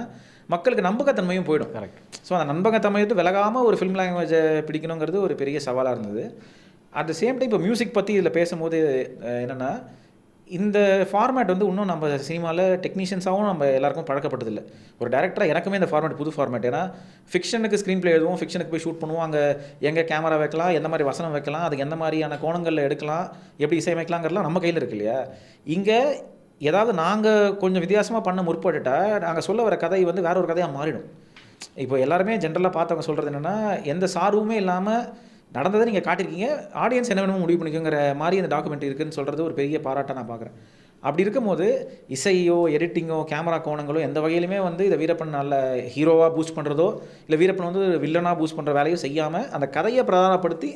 மக்களுக்கு நம்பகத்தன்மையும் போயிடும். கரெக்ட். ஸோ அந்த நம்பகத்தன்மையை விலகாமல் ஒரு ஃபிலிம் லாங்குவேஜை பிடிக்கணுங்கிறது ஒரு பெரிய சவாலாக இருந்தது. அட் த சேம் டைம் இப்போ மியூசிக் பற்றி இதில் பேசும்போது என்னென்னா, இந்த ஃபார்மேட் வந்து இன்னும் நம்ம சினிமாவில் டெக்னீஷியன்ஸாகவும் நம்ம எல்லாருக்கும் பழக்கப்பட்டதில்லை. ஒரு டேரக்டராக எனக்குமே இந்த ஃபார்மேட் புது ஃபார்மேட். ஏன்னா ஃபிக்ஷனுக்கு ஸ்க்ரீன் ப்ளே எழுதுவோம், ஃபிக்ஷனுக்கு போய் ஷூட் பண்ணுவோம், அங்கே எங்கே கேமரா வைக்கலாம், எந்த மாதிரி வசனம் வைக்கலாம், அதுக்கு எந்த மாதிரியான கோணங்களில் எடுக்கலாம், எப்படி இசையமைக்கலாங்கிறதுலாம் நம்ம கையில் இருக்கு இல்லையா. இங்கே ஏதாவது நாங்கள் கொஞ்சம் வித்தியாசமாக பண்ண முற்பட்டுட்டா நாங்கள் சொல்ல வர கதை வந்து வேற ஒரு கதையாக மாறிடும். இப்போ எல்லாருமே ஜென்ரலாக பார்த்தவங்க சொல்கிறது என்னென்னா, எந்த சார்புமே இல்லாமல் நடந்ததை நீங்கள் காட்டியிருக்கீங்க, ஆடியன்ஸ் என்ன வேணுமோ முடிவு பண்ணிக்கோங்கிற மாதிரி இந்த டாக்குமெண்ட்ரி இருக்குதுன்னு சொல்கிறது ஒரு பெரிய பாராட்டாக நான் பார்க்குறேன். அப்படி இருக்கும்போது இசையோ எடிட்டிங்கோ கேமரா கோணங்களோ எந்த வகையிலுமே வந்து இதை வீரப்பன் நல்ல ஹீரோவாக பூஸ்ட் பண்ணுறதோ இல்லை வீரப்பன் வந்து வில்லனாக பூஸ்ட் பண்ணுற வேலையோ செய்யாமல் அந்த கதையை பிரதானப்படுத்தி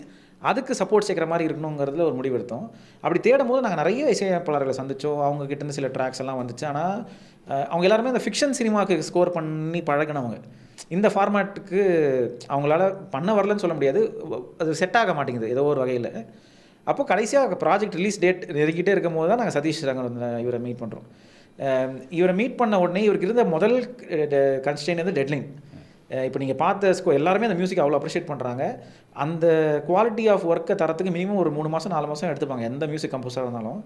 அதுக்கு சப்போர்ட் சேர்க்குற மாதிரி இருக்கணுங்கிறதுல ஒரு முடிவு எடுத்தோம். அப்படி தேடும் போது நாங்கள் நிறைய இசையமைப்பாளர்களை சந்தித்தோம், அவங்ககிட்டருந்து சில ட்ராக்ஸ் எல்லாம் வந்துச்சு. ஆனால் அவங்க எல்லாருமே அந்த ஃபிக்ஷன் சினிமாவுக்கு ஸ்கோர் பண்ணி பழகினவங்க. இந்த ஃபார்மேட்டுக்கு அவங்களால பண்ண வரலன்னு சொல்ல முடியாது, அது செட் ஆக மாட்டேங்குது ஏதோ ஒரு வகையில். அப்போ கடைசியாக ப்ராஜெக்ட் ரிலீஸ் டேட் நெருங்கிட்டே இருக்கும் போது தான் நாங்கள் சதீஷ் ரங்கன் இவரை மீட் பண்ணுறோம். இவரை மீட் பண்ண உடனே இவருக்கு இருந்த முதல் கன்ஸ்ட்ரெயின் வந்து டெட்லைன். இப்போ நீங்கள் பார்த்த எல்லாருமே அந்த மியூசிக் அவ்வளோ அப்ரிஷியேட் பண்ணுறாங்க. அந்த குவாலிட்டி ஆஃப் ஒர்க்கை தரத்துக்கு மினிமம் ஒரு 3 மாதம் 4 மாதம் எடுத்துப்பாங்க எந்த மியூசிக் கம்போஸராக இருந்தாலும்.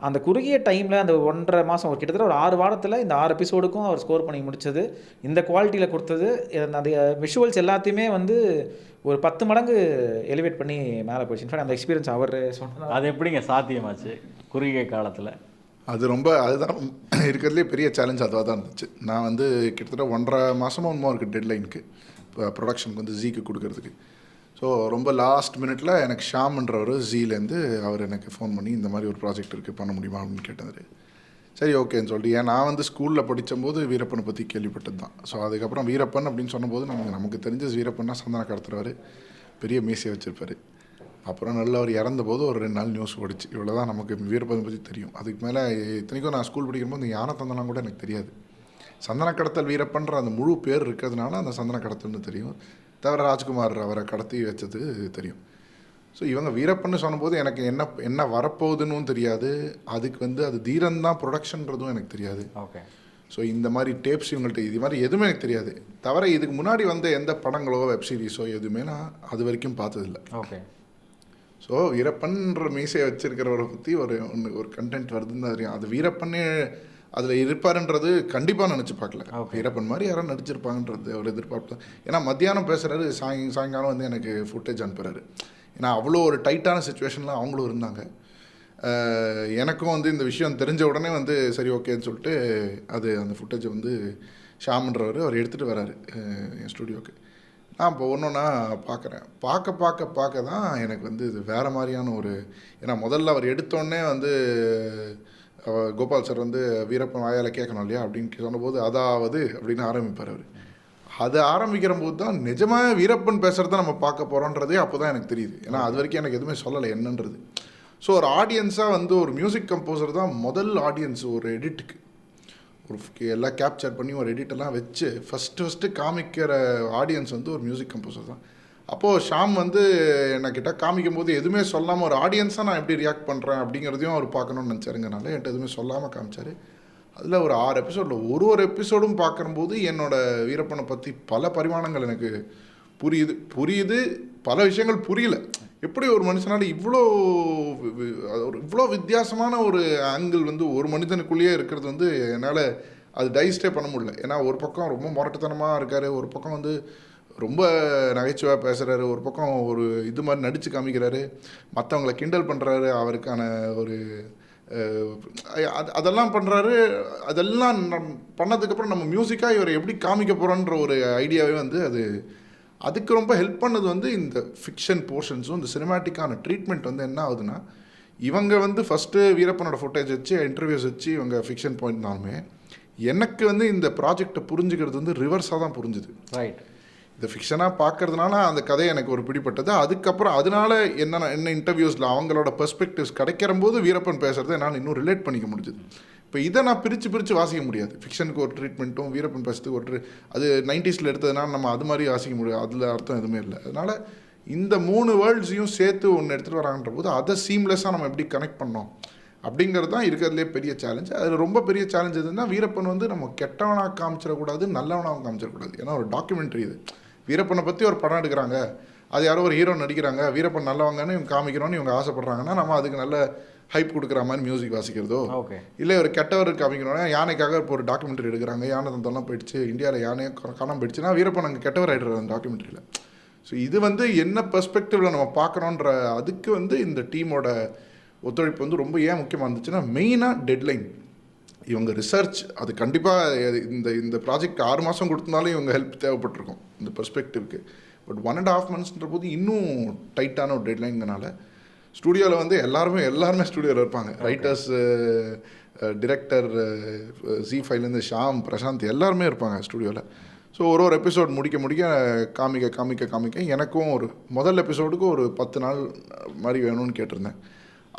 அந்த குறுகிய டைமில் அந்த 1.5 மாதம் ஒரு கிட்டத்தட்ட ஒரு 6 வாரத்தில் இந்த 6 எபிசோடுக்கும் அவர் ஸ்கோர் பண்ணி முடித்தது, இந்த குவாலிட்டியில் கொடுத்தது, அந்த விஷுவல்ஸ் எல்லாத்தையுமே வந்து ஒரு 10 மடங்கு எலிவேட் பண்ணி மேலே போயிடுச்சு. இன்ஃபேக்ட் அந்த எக்ஸ்பீரியன்ஸ் அவர் சொன்னார். அது எப்படிங்க சாத்தியமாச்சு குறுகிய காலத்தில்? அதுதான் இருக்கிறதுலே பெரிய சேலஞ்ச் அதுவாக தான் இருந்துச்சு. நான் வந்து கிட்டத்தட்ட 1.5 மாதமாக ஒன்றும் இருக்குது டெட்லைனுக்கு, இப்போ ப்ரொடக்ஷனுக்கு வந்து ஜீக்கு கொடுக்கறதுக்கு. ஸோ ரொம்ப லாஸ்ட் மினிட்ல எனக்கு ஷாம்ன்றவர் ஜீலேருந்து அவர் எனக்கு ஃபோன் பண்ணி இந்த மாதிரி ஒரு ப்ராஜெக்ட் இருக்குது பண்ண முடியுமா அப்படின்னு கேட்டார். சரி ஓகேன்னு சொல்லிட்டு, ஏன் நான் வந்து ஸ்கூலில் படித்தபோது வீரப்பனை பற்றி கேள்விப்பட்டது தான். ஸோ அதுக்கப்புறம் வீரப்பன் அப்படின்னு சொன்னபோது நமக்கு தெரிஞ்ச வீரப்பன்னா சந்தன கடத்துறவர், பெரிய மீசையை வச்சுருப்பார். அப்புறம் நல்லா அவர் இறந்தபோது ஒரு 2 நாள் நியூஸ் ஓடிச்சு. இவ்வளோ தான் நமக்கு வீரப்பனை பற்றி தெரியும். அதுக்கு மேலே இத்தனைக்கும் நான் ஸ்கூல் படிக்கும்போது இந்த யானை தந்தெல்லாம் கூட எனக்கு தெரியாது. சந்தன கடத்தல் வீரப்பன்ற அந்த முழு பேர் இருக்கிறதுனால அந்த சந்தன கடத்தல்னு தெரியும். தவிர ராஜ்குமார் அவரை கடத்தி வச்சது தெரியும். ஸோ இவங்க வீரப்பன்னு சொன்னபோது எனக்கு என்ன வரப்போகுதுன்னு தெரியாது. அதுக்கு வந்து அது தீரன் தான் ப்ரொடக்ஷன்றதும் எனக்கு தெரியாது. ஓகே. ஸோ இந்த மாதிரி டேப்ஸ் இவங்கள்ட்ட இது மாதிரி எதுவுமே எனக்கு தெரியாது. தவிர இதுக்கு முன்னாடி வந்த எந்த படங்களோ வெப் சீரிஸோ எதுவுமே நான் அது வரைக்கும் பார்த்ததில்ல. ஓகே. ஸோ வீரப்பன்ற மீசையை வச்சிருக்கிறவரை பற்றி ஒரு கண்டென்ட் வருதுன்னு தான் தெரியும். அது வீரப்பன்னே அதில் இருப்பாருன்றது கண்டிப்பாக நினச்சி பார்க்கல. வீரப்பன் மாதிரி யாரும் நடிச்சிருப்பாங்கன்றது ஒரு எதிர்பார்ப்பு தான். ஏன்னா மத்தியானம் பேசுகிறாரு, சாயங்காலம் வந்து எனக்கு ஃபுட்டேஜ் அனுப்புகிறாரு. ஏன்னா அவ்வளோ ஒரு டைட்டான சுச்சுவேஷனில் அவங்களும் இருந்தாங்க. எனக்கும் வந்து இந்த விஷயம் தெரிஞ்ச உடனே வந்து சரி ஓகேன்னு சொல்லிட்டு அந்த ஃபுட்டேஜை வந்து ஷாம்ன்றவர் அவர் எடுத்துகிட்டு வராரு என் ஸ்டுடியோவுக்கு. நான் இப்போ ஒன்றுன்னா பார்க்குறேன். பார்க்க தான் எனக்கு வந்து இது வேறு மாதிரியான ஏன்னா முதல்ல அவர் எடுத்தோடனே வந்து கோபால் சார் வந்து வீரப்பன் வாயால் கேட்கணும் இல்லையா அப்படின்னு சொன்னபோது அதாவது அப்படின்னு ஆரம்பிப்பார் அவர். அது ஆரம்பிக்கிற போது தான் நிஜமாக வீரப்பன் பேசுகிறத நம்ம பார்க்க போகிறோன்றதே அப்போ தான் எனக்கு தெரியுது. ஏன்னா அது வரைக்கும் எனக்கு எதுவுமே சொல்லலை என்னன்றது. ஸோ ஒரு ஆடியன்ஸாக வந்து ஒரு மியூசிக் கம்போசர் தான் முதல் ஆடியன்ஸ் ஒரு எடிட்டுக்கு எல்லாம் கேப்சர் பண்ணி ஒரு எடிட்டெல்லாம் வச்சு ஃபஸ்ட்டு காமிக்கிற ஆடியன்ஸ் வந்து ஒரு மியூசிக் கம்போசர் தான். அப்போது ஷாம் வந்து என்கிட்ட காமிக்கும் போது எதுவுமே சொல்லாமல் ஒரு ஆடியன்ஸாக நான் எப்படி ரியாக்ட் பண்ணுறேன் அப்படிங்கிறதையும் அவர் பார்க்கணும்னு நினச்சாருங்கனால என்கிட்ட எதுவுமே சொல்லாமல் காமிச்சார். அதில் ஒரு 6 எபிசோடில் ஒரு எபிசோடும் பார்க்கும்போது என்னோடய வீரப்பனை பற்றி பல பரிமாணங்கள் எனக்கு புரியுது. பல விஷயங்கள் புரியல. எப்படி ஒரு மனுஷனால் இவ்வளோ வித்தியாசமான ஒரு ஆங்கிள் வந்து ஒரு மனிதனுக்குள்ளேயே இருக்கிறது வந்து என்னால் அது டைஜஸ்டே பண்ண முடியல. ஏன்னா ஒரு பக்கம் ரொம்ப முரட்டுத்தனமாக இருக்கார், ஒரு பக்கம் வந்து ரொம்ப நகைச்சுவாக பேசுகிறாரு, ஒரு பக்கம் ஒரு இது மாதிரி நடித்து காமிக்கிறாரு, மற்றவங்களை கிண்டல் பண்ணுறாரு, அவருக்கான ஒரு அதெல்லாம் பண்ணுறாரு. அதெல்லாம் பண்ணதுக்கப்புறம் நம்ம மியூசிக்காக இவரை எப்படி காமிக்க போகிறோன்ற ஒரு ஐடியாவே வந்து அதுக்கு ரொம்ப ஹெல்ப் பண்ணது வந்து இந்த ஃபிக்ஷன் போர்ஷன்ஸும் இந்த சினிமேட்டிக்கான ட்ரீட்மெண்ட் வந்து என்ன ஆகுதுன்னா, இவங்க வந்து ஃபஸ்ட்டு வீரப்பனோட ஃபுட்டேஜ் வச்சு இன்டர்வியூஸ் வச்சு இவங்க ஃபிக்ஷன் பாயிண்ட்னாலுமே எனக்கு வந்து இந்த ப்ராஜெக்டை புரிஞ்சுக்கிறது வந்து ரிவர்ஸாக தான் புரிஞ்சுது. ரைட். இந்த ஃபிக்ஷனாக பார்க்கறதுனால அந்த கதை எனக்கு ஒரு பிடிப்பட்டது. அதுக்கப்புறம் அதனால என்ன இன்டர்வியூஸில் அவங்களோட பெர்ஸ்பெக்டிவ்ஸ் கிடைக்கிற போது வீரப்பன் பேசுகிறத என்னால் இன்னும் ரிலேட் பண்ணிக்க முடிஞ்சுது. இப்போ இதை நான் பிரித்து வாசிக்க முடியாது. ஃபிக்ஷனுக்கு ஒரு ட்ரீட்மெண்ட்டும் வீரப்பன் பேசுறதுக்கு அது 90s எடுத்ததுனால நம்ம அது மாதிரி வாசிக்க முடியாது. அதில் அர்த்தம் எதுவுமே இல்லை. அதனால் இந்த 3 வேர்ல்ட்ஸையும் சேர்த்து ஒன்று எடுத்துகிட்டு வராங்கன்ற போது அதை சீம்லெஸ்ஸாக நம்ம எப்படி கனெக்ட் பண்ணோம் அப்படிங்கிறது தான் இருக்கிறதுலே பெரிய சேலஞ்ச். அதில் ரொம்ப பெரிய சேலஞ்ச் எதுன்னா, வீரப்பன் வந்து நம்ம கெட்டவனாக காமிச்சிடக்கூடாது, நல்லவனாக காமிச்சிடக்கூடாது. ஏன்னா ஒரு டாக்குமெண்ட்ரி இது. வீரப்பனை பற்றி ஒரு படம் எடுக்கிறாங்க, அது யாரோ ஒரு ஹீரோ நடிக்கிறாங்க, வீரப்பன் நல்லவங்கன்னு இவங்க காமிக்கிறோன்னு இவங்க ஆசைப்பட்றாங்கன்னா நம்ம அதுக்கு நல்ல ஹைப் கொடுக்குற மாதிரி மியூசிக் வாசிக்கிறதோ, இல்லை ஒரு கெட்டவர் காமிக்கணும்னா யானைக்காக இப்போ ஒரு டாக்குமெண்ட்ரி எடுக்கிறாங்க, யானை தந்தெல்லாம் போயிடுச்சு, இந்தியாவில் யானையே காணாமல் போயிடுச்சுன்னா வீரப்பன் அங்கே கெட்டவர் ஆகிடுறாரு அந்த டாக்குமெண்ட்ரியில். ஸோ இது வந்து என்ன பெர்ஸ்பெக்டிவில் நம்ம பார்க்குறோன்ற அதுக்கு வந்து இந்த டீமோட ஒத்துழைப்பு வந்து ரொம்ப ஏன் முக்கியமாக இருந்துச்சுன்னா, மெயினாக டெட்லைன். இவங்க ரிசர்ச் அது கண்டிப்பாக இந்த ப்ராஜெக்ட் 6 மாதம் கொடுத்தனாலும் இவங்க ஹெல்ப் தேவைப்பட்டிருக்கும் இந்த பெர்ஸ்பெக்டிவ்க்கு. பட் 1.5 monthsன்ற போது இன்னும் டைட்டான ஒரு டெட்லைன்ங்கனால ஸ்டூடியோவில் வந்து எல்லாருமே ஸ்டூடியோவில் இருப்பாங்க. ரைட்டர்ஸ், டிரெக்டர், Z5லேருந்து ஷாம், பிரசாந்த் எல்லாருமே இருப்பாங்க ஸ்டூடியோவில். ஸோ ஒரு எபிசோட் முடிக்க காமிக்க எனக்கும் முதல் எபிசோடுக்கு ஒரு 10 நாள் மாதிரி வேணும்னு கேட்டிருந்தேன்.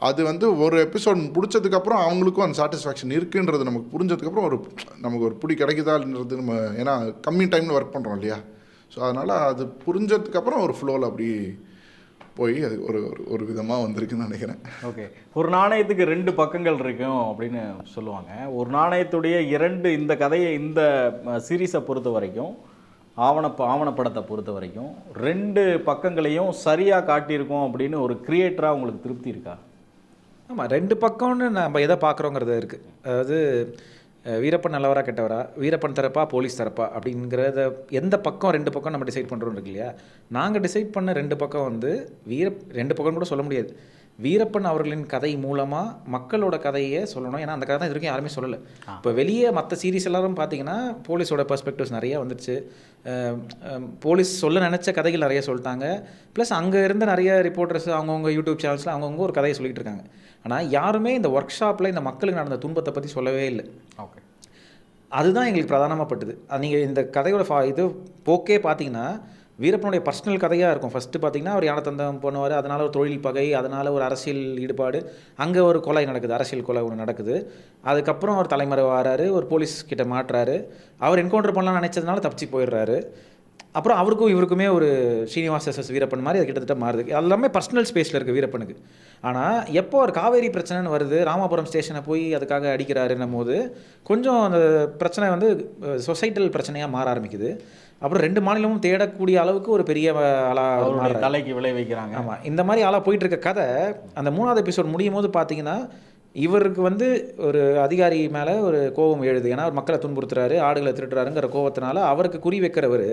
அது வந்து ஒரு எபிசோட் பிடிச்சதுக்கப்புறம் அவங்களுக்கும் அந்த சாட்டிஸ்ஃபேக்ஷன் இருக்குன்றது நமக்கு புரிஞ்சதுக்கப்புறம் நமக்கு ஒரு பிடி கிடைக்குதான்றது நம்ம, ஏன்னா கம்மி டைமில் ஒர்க் பண்ணுறோம் இல்லையா. ஸோ அதனால் அது புரிஞ்சதுக்கப்புறம் ஒரு ஃப்ளோவில் அப்படி போய் அது ஒரு விதமாக வந்திருக்குன்னு நினைக்கிறேன். ஓகே. ஒரு நாணயத்துக்கு 2 பக்கங்கள் இருக்கும் அப்படின்னு சொல்லுவாங்க. ஒரு நாணயத்துடைய 2 இந்த கதையை இந்த சீரீஸை பொறுத்த வரைக்கும், ஆவணப்படத்தை பொறுத்த வரைக்கும் 2 பக்கங்களையும் சரியாக காட்டியிருக்கோம் அப்படின்னு ஒரு கிரியேட்டராக உங்களுக்கு திருப்தி இருக்கா? ஆமாம், 2 பக்கம்னு நம்ம எதை பார்க்குறோங்கிறது இருக்குது. அதாவது வீரப்பன் நல்லவரா கெட்டவரா, வீரப்பன் தரப்பா போலீஸ் தரப்பா அப்படிங்கிறத எந்த பக்கம் 2 பக்கம் நம்ம டிசைட் பண்ணுறோம் இருக்கு இல்லையா. நாங்கள் டிசைட் பண்ண 2 பக்கம் வந்து 2 பக்கம் கூட சொல்ல முடியாது. வீரப்பன் அவர்களின் கதை மூலமாக மக்களோட கதையை சொல்லணும். ஏன்னா அந்த கதை தான் இது வரைக்கும் யாருமே சொல்லலை. இப்போ வெளியே மற்ற சீரீஸ் எல்லாரும் பார்த்தீங்கன்னா போலீஸோட பெர்ஸ்பெக்டிவ்ஸ் நிறையா வந்துடுச்சு. போலீஸ் சொல்ல நினச்ச கதைகள் நிறைய சொல்லிட்டாங்க. ப்ளஸ் அங்கே இருந்த நிறைய ரிப்போர்ட்டர்ஸ் அவங்கவுங்க யூடியூப் சேனல்ஸில் அவங்கவுங்க ஒரு கதையை சொல்லிகிட்டு இருக்காங்க. ஆனால் யாருமே இந்த ஒர்க் ஷாப்பில் இந்த மக்களுக்கு நடந்த துன்பத்தை பற்றி சொல்லவே இல்லை. ஓகே. அதுதான் எங்களுக்கு பிரதானமாக பட்டுது. நீங்கள் இந்த கதையோட இது போக்கே பார்த்தீங்கன்னா வீரப்பனுடைய பர்சனல் கதையாக இருக்கும். ஃபஸ்ட்டு பார்த்தீங்கன்னா அவர் யானத்தந்தம் பண்ணுவார், அதனால் ஒரு தொழில் பகை, அதனால் ஒரு அரசியல் ஈடுபாடு, அங்கே ஒரு கொலை நடக்குது, அரசியல் கொலை ஒன்று நடக்குது. அதுக்கப்புறம் அவர் தலைமறை வராரு, ஒரு போலீஸ் கிட்ட மாட்டுறாரு, அவர் என்கவுண்டர் பண்ணலாம்னு நினச்சதுனால தப்பிச்சு போயிடுறாரு. அப்புறம் அவருக்கும் இவருக்குமே ஒரு ஸ்ரீனிவாஸ் எஸ்எஸ் வீரப்பன் மாதிரி அது கிட்டத்தட்ட மாறுது. எல்லாமே பர்சனல் ஸ்பேஸில் இருக்குது வீரப்பனுக்கு. ஆனால் எப்போ ஒரு காவேரி பிரச்சனைன்னு வருது, ராமாபுரம் ஸ்டேஷனை போய் அதுக்காக அடிக்கிறாருன்னும் போது கொஞ்சம் அந்த பிரச்சனை வந்து சொசைட்டல் பிரச்சனையாக மாற ஆரம்பிக்குது. அப்புறம் 2 மாநிலமும் தேடக்கூடிய அளவுக்கு ஒரு பெரிய ஆளாக தலைக்கு விளை வைக்கிறாங்க. ஆமாம், இந்த மாதிரி ஆளாக போயிட்டு இருக்க கதை அந்த 3வது எபிசோட் முடியும் போது பார்த்தீங்கன்னா இவருக்கு வந்து ஒரு அதிகாரி மேலே ஒரு கோபம் எழுது. ஏன்னா அவர் மக்களை துன்புறுத்துறாரு, ஆடுகளை திருடுறாருங்கிற கோபத்தினால அவருக்கு குறி வைக்கிறவர்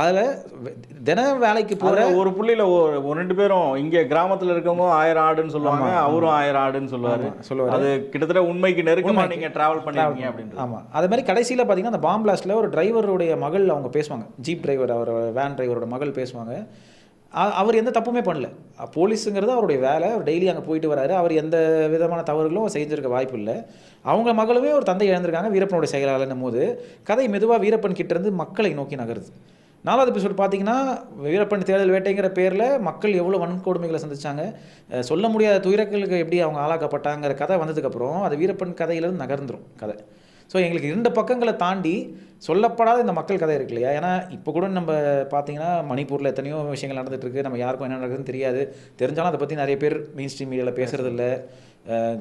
அதில் தின வேலைக்கு போகிற ஒரு புள்ளியில் 2 பேரும் இங்கே கிராமத்தில் இருக்கவங்க 1000 ஆடுன்னு சொல்லுவாங்க, அவரும் 1000 ஆடுன்னு சொல்லுவார். அது கிட்டத்தட்ட உண்மைக்கு நெருக்கமாக நீங்கள் ட்ராவல் பண்ணிருக்கீங்க அப்படின்னு. ஆமாம், அது மாதிரி கடைசியில் பார்த்தீங்கன்னா அந்த பாம் பிளாஸ்ட்டில் ஒரு டிரைவருடைய மகள் அவங்க பேசுவாங்க, ஜீப் டிரைவர், அவர் வேன் டிரைவரோட மகள் பேசுவாங்க. அவர் எந்த தப்புமே பண்ணல, போலீஸுங்கிறது அவருடைய வேலை, அவர் டெய்லி அங்கே போயிட்டு வராரு, அவர் எந்த விதமான தவறுகளும் செஞ்சிருக்க வாய்ப்பு இல்லை. அவங்க மகளுமே ஒரு தந்தை இழந்திருக்காங்க வீரப்பனுடைய செயலாளர்னும் போது கதை மெதுவாக வீரப்பன் கிட்டேருந்து மக்களை நோக்கி நகருது. 4வது எபிசோட் பார்த்தீங்கன்னா வீரப்பன் தேர்தல் வேட்டைங்கிற பேரில் மக்கள் எவ்வளோ வன்கொடுமைகளை சந்திச்சாங்க, சொல்ல முடியாத துயரங்களுக்கு எப்படி அவங்க ஆளாக்கப்பட்டாங்கிற கதை வந்ததுக்கப்புறம் அது வீரப்பன் கதையிலேருந்து நகர்ந்துடும் கதை. ஸோ எங்களுக்கு 2 பக்கங்களை தாண்டி சொல்லப்படாத இந்த மக்கள் கதை இருக்கு இல்லையா. ஏன்னா இப்போ கூட நம்ம பார்த்தீங்கன்னா மணிப்பூரில் எத்தனையோ விஷயங்கள் நடந்துகிட்ருக்கு, நம்ம யாருக்கும் என்ன நடக்குதுன்னு தெரியாது. தெரிஞ்சாலும் அதை பற்றி நிறைய பேர் மெயின் ஸ்ட்ரீம் மீடியாவில் பேசுகிறது இல்லை.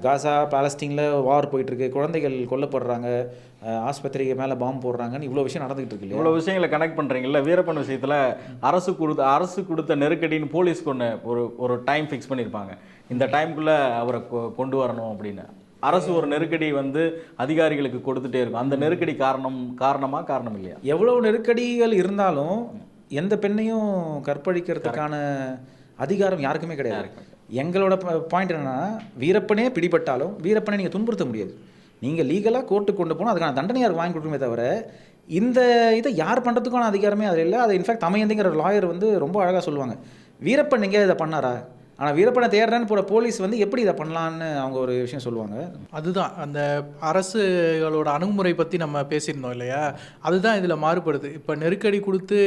காசா பாலஸ்தீனில் வார் போயிட்டுருக்கு, குழந்தைகள் கொல்லப்படுறாங்க, ஆஸ்பத்திரி மேலே பாம்பு போடுறாங்கன்னு இவ்வளோ விஷயம் நடந்துகிட்டு இருக்கு இல்லையா. இவ்வளோ விஷயங்களை கனெக்ட் பண்ணுறீங்கல்ல. வீரப்பன் விஷயத்தில் அரசு கொடுத்த நெருக்கடின்னு போலீஸ்க்கு ஒரு டைம் ஃபிக்ஸ் பண்ணியிருப்பாங்க, இந்த டைமுக்குள்ளே அவரை கொண்டு வரணும் அப்படின்னு. அரசு ஒரு நெருக்கடி வந்து அதிகாரிகளுக்கு கொடுத்துட்டே இருக்கும். அந்த நெருக்கடி காரணம் இல்லையா? எவ்வளோ நெருக்கடிகள் இருந்தாலும் எந்த பெண்ணையும் கற்பழிக்கிறதுக்கான அதிகாரம் யாருக்குமே கிடையாது. எங்களோட பாயிண்ட் என்னென்னா, வீரப்பனே பிடிபட்டாலும் வீரப்பனை நீங்கள் துன்புறுத்த முடியாது. நீங்கள் லீகலாக கோர்ட்டுக்கு கொண்டு போனால் அதுக்கான தண்டனையார் வாங்கி கொடுக்குமே தவிர இந்த இதை யார் பண்ணுறதுக்கான அதிகாரமே அதில் இல்லை. அது இன்ஃபேக்ட் தமையந்திங்கிற ஒரு லாயர் வந்து ரொம்ப அழகாக சொல்லுவாங்க, வீரப்பன் எங்கேயாவது இதை பண்ணாரா, ஆனால் வீரப்பனை தேடுறேன்னு போகிற போலீஸ் வந்து எப்படி இதை பண்ணலான்னு அவங்க ஒரு விஷயம் சொல்லுவாங்க. அதுதான் அந்த அரசுகளோட அணுகுமுறை பற்றி நம்ம பேசியிருந்தோம் இல்லையா, அதுதான் இதில் மாறுபடுது. இப்போ நெருக்கடி கொடுத்து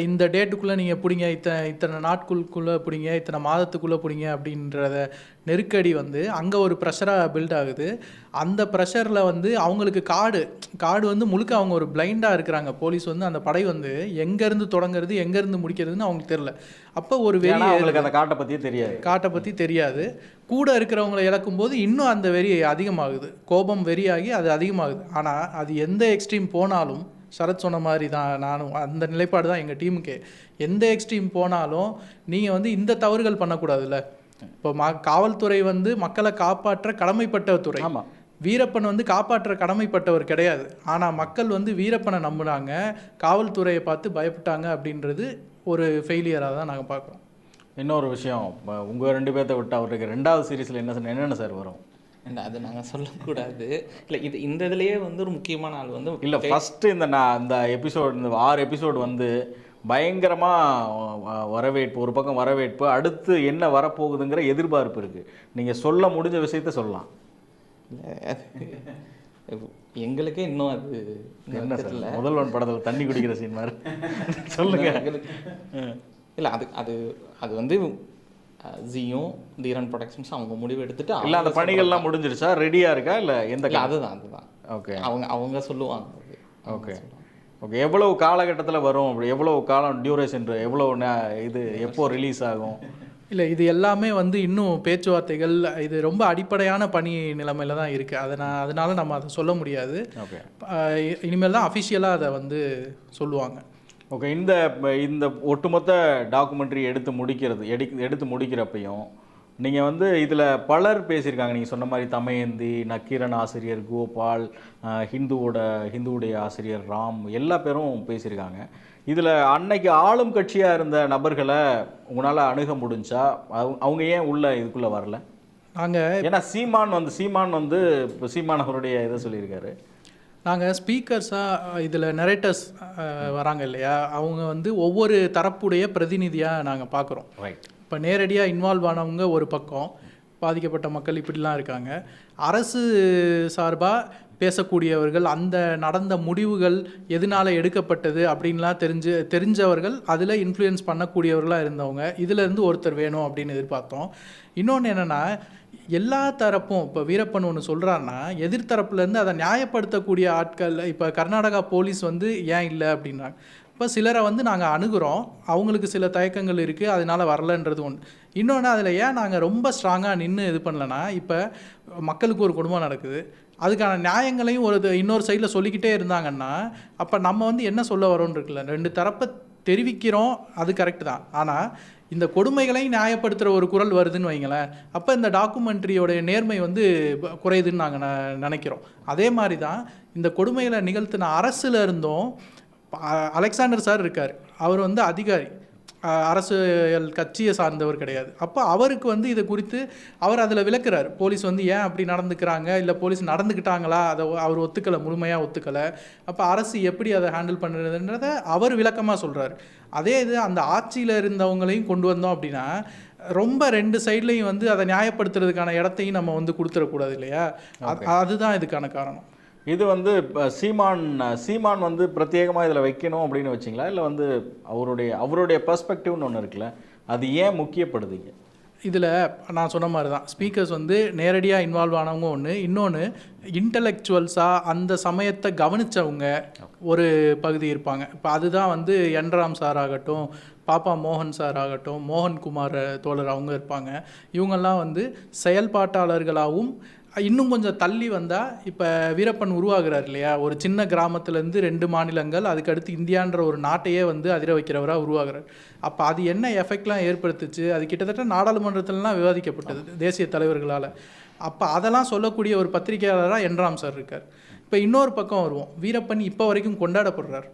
இந்த டேட்டுக்குள்ளே நீங்கள் பிடிங்க, இத்தனை நாட்களுக்குள்ளே பிடிங்க, இத்தனை மாதத்துக்குள்ளே பிடிங்க அப்படின்றத நெருக்கடி வந்து அங்கே ஒரு ப்ரெஷராக பில்ட் ஆகுது. அந்த ப்ரெஷரில் வந்து அவங்களுக்கு காடு வந்து முழுக்க அவங்க ஒரு பிளைண்டாக இருக்கிறாங்க. போலீஸ் வந்து அந்த படை வந்து எங்கேருந்து தொடங்குறது எங்கேருந்து முடிக்கிறதுன்னு அவங்களுக்கு தெரியல. அப்போ ஒரு அவங்களுக்கு அந்த காட்டை பற்றி தெரியாது. கூட இருக்கிறவங்களை இழக்கும்போது இன்னும் அந்த வெறி அதிகமாகுது, கோபம் வெறியாகி அது அதிகமாகுது. ஆனால் அது எந்த எக்ஸ்ட்ரீம் போனாலும், சரத் சொன்ன மாதிரி தான், நானும் அந்த நிலைப்பாடு தான் எங்கள் டீமுக்கு. எந்த எக்ஸ்ட்ரீம் போனாலும் நீங்கள் வந்து இந்த தவறுகள் பண்ணக்கூடாதுல்ல. இப்போ காவல்துறை வந்து மக்களை காப்பாற்ற கடமைப்பட்ட துறை. ஆமாம், வீரப்பன் வந்து காப்பாற்ற கடமைப்பட்டவர் கிடையாது. ஆனால் மக்கள் வந்து வீரப்பனை நம்பினாங்க, காவல்துறையை பார்த்து பயப்பட்டாங்க. அப்படின்றது ஒரு ஃபெயிலியராக தான் நாங்கள் பார்க்குறோம். இன்னொரு விஷயம், உங்கள் 2 பேர்த்த விட்டு அவருக்கு 2வது சீரீஸில் என்னென்ன சார் வரும்? அது நாங்கள் சொல்லக்கூடாது. இல்லை, இந்த இதுலேயே வந்து ஒரு முக்கியமான ஆள் வந்து இல்லை, ஃபஸ்ட்டு இந்த எபிசோட், இந்த 6 எபிசோடு வந்து பயங்கரமாக வரவேற்பு, ஒரு பக்கம் வரவேற்பு, அடுத்து என்ன வரப்போகுதுங்கிற எதிர்பார்ப்பு இருக்குது. நீங்கள் சொல்ல முடிஞ்ச விஷயத்த சொல்லலாம். எங்களுக்கே இன்னும் அது என்ன சார், முதல்வன் படத்தில் தண்ணி குடிக்கிற சீன் மாதிரி சொல்லுங்க. இல்லை, அது வந்து ஜியும் தீரன் ப்ரொடக்ஷன்ஸ் அவங்க முடிவு எடுத்துட்டு இல்லை, அந்த பணிகள்லாம் முடிஞ்சிருச்சா, ரெடியாக இருக்கா, இல்லை எந்த? அதுதான் ஓகே, அவங்க சொல்லுவாங்க. ஓகே, எவ்வளவு காலகட்டத்தில் வரும், அப்படி எவ்வளவு காலம் டியூரேஷன், எவ்வளவு இது எப்போ ரிலீஸ் ஆகும்? இல்லை, இது எல்லாமே வந்து இன்னும் பேச்சுவார்த்தைகள், இது ரொம்ப அடிப்படையான பணி நிலைமையில தான் இருக்குது. அதனால நம்ம அதை சொல்ல முடியாது. ஓகே, இனிமேல் தான் அஃபிஷியலாக அதை வந்து சொல்லுவாங்க. ஓகே, இந்த ஒட்டுமொத்த டாக்குமெண்ட்ரி எடுத்து முடிக்கிறப்பையும் நீங்கள் வந்து இதில் பலர் பேசியிருக்காங்க. நீங்கள் சொன்ன மாதிரி தமயந்தி, நக்கீரன் ஆசிரியர் கோபால், ஹிந்துவுடைய ஆசிரியர் ராம், எல்லா பேரும் பேசியிருக்காங்க. இதில் அன்னைக்கு ஆளும் கட்சியாக இருந்த நபர்களை உங்களால் அணுக முடிஞ்சா, அவங்க ஏன் இதுக்குள்ளே வரல? ஏன்னா சீமான் வந்து இப்போ சீமான் அவருடைய இதை சொல்லியிருக்காரு. நாங்கள் ஸ்பீக்கர்ஸாக இதில் நரேட்டர்ஸ் வராங்க இல்லையா, அவங்க வந்து ஒவ்வொரு தரப்புடைய பிரதிநிதியாக நாங்கள் பார்க்குறோம். ரைட். இப்போ நேரடியாக இன்வால்வ் ஆனவங்க ஒரு பக்கம், பாதிக்கப்பட்ட மக்கள் இப்படிலாம் இருக்காங்க. அரசு சார்பாக பேசக்கூடியவர்கள், அந்த நடந்த முடிவுகள் எதனால் எடுக்கப்பட்டது அப்படின்லாம் தெரிஞ்சவர்கள், அதில் இன்ஃப்ளூயன்ஸ் பண்ணக்கூடியவர்களாக இருந்தவங்க, இதிலேருந்து ஒருத்தர் வேணும் அப்படின்னு எதிர்பார்த்தோம். இன்னொன்று என்னென்னா, எல்லா தரப்பும் இப்போ வீரப்பன் ஒன்று சொல்கிறாருன்னா, எதிர்த்தரப்புலேருந்து அதை நியாயப்படுத்தக்கூடிய ஆட்கள், இப்போ கர்நாடகா போலீஸ் வந்து ஏன் இல்லை அப்படின்னாங்க. இப்போ சிலரை வந்து நாங்கள் அணுகுறோம், அவங்களுக்கு சில தயக்கங்கள் இருக்குது, அதனால் வரலன்றது ஒன்று. இன்னொன்று, அதில் ஏன் நாங்கள் ரொம்ப ஸ்ட்ராங்காக நின்று இது பண்ணலன்னா, இப்போ மக்களுக்கு ஒரு குடும்பம் நடக்குது, அதுக்கான நியாயங்களையும் இன்னொரு சைடில் சொல்லிக்கிட்டே இருந்தாங்கன்னா, அப்போ நம்ம வந்து என்ன சொல்ல வரோன்னு இருக்குல்ல, 2 தரப்பை தெரிவிக்கிறோம், அது கரெக்டு தான். ஆனால் இந்த கொடுமைகளையும் நியாயப்படுத்துகிற ஒரு குரல் வருதுன்னு வைங்களேன், அப்போ இந்த டாக்குமெண்ட்ரியோடைய நேர்மை வந்து குறையுதுன்னு நாங்கள் நினைக்கிறோம். அதே மாதிரி தான் இந்த கொடுமைகளை நிகழ்த்தின அரசில் இருந்தும் அலெக்சாண்டர் சார் இருக்கார், அவர் வந்து அதிகாரி, அரசியல் கட்சியை சார்ந்தவர் கிடையாது. அப்போ அவருக்கு வந்து இது குறித்து அவர் அதில் விளக்குறார், போலீஸ் வந்து ஏன் அப்படி நடந்துக்கிறாங்க, இல்லை போலீஸ் நடந்துக்கிட்டாங்களா, அதை அவர் ஒத்துக்கலை, முழுமையாக ஒத்துக்கலை. அப்போ அரசு எப்படி அதை ஹேண்டில் பண்ணுறதுன்றதை அவர் விளக்கமாக சொல்கிறார். அதே இது அந்த ஆட்சியில் இருந்தவங்களையும் கொண்டு வந்தோம் அப்படின்னா, ரொம்ப 2 சைட்லையும் வந்து அதை நியாயப்படுத்துறதுக்கான இடத்தையும் நம்ம வந்து கொடுத்துடக்கூடாது இல்லையா? அதுதான் இதுக்கான காரணம். இது வந்து சீமான் வந்து பிரத்யேகமாக இதில் வைக்கணும் அப்படின்னு வச்சிங்களா, இல்லை வந்து அவருடைய பெர்ஸ்பெக்டிவ்னு ஒன்று இருக்குல்ல, அது ஏன் முக்கியப்படுதுங்க? இதில் நான் சொன்ன மாதிரி தான், ஸ்பீக்கர்ஸ் வந்து நேரடியாக இன்வால்வ் ஆனவங்க ஒன்று, இன்னொன்று இன்டலெக்சுவல்ஸாக அந்த சமயத்தை கவனித்தவங்க ஒரு பகுதி இருப்பாங்க. இப்போ அதுதான் வந்து என்ராம் சார் ஆகட்டும், பாப்பா மோகன் சார் ஆகட்டும், மோகன்குமார் தோழர் அவங்க இருப்பாங்க. இவங்கெல்லாம் வந்து செயல்பாட்டாளர்களாகவும், இன்னும் கொஞ்சம் தள்ளி வந்தால் இப்போ வீரப்பன் உருவாகிறார் இல்லையா, ஒரு சின்ன கிராமத்துலேருந்து 2 மாநிலங்கள், அதுக்கடுத்து இந்தியான்ற ஒரு நாட்டையே வந்து அதிர வைக்கிறவராக உருவாகிறார். அப்போ அது என்ன எஃபெக்ட்லாம் ஏற்படுத்துச்சு, அது கிட்டத்தட்ட நாடாளுமன்றத்திலலாம் விவாதிக்கப்பட்டது தேசிய தலைவர்களால். அப்போ அதெல்லாம் சொல்லக்கூடிய ஒரு பத்திரிகையாளராக என்ராம் சார் இருக்கார். இப்போ இன்னொரு பக்கம் வருவோம், வீரப்பன் இப்போ வரைக்கும் கொண்டாடப்படுறார்.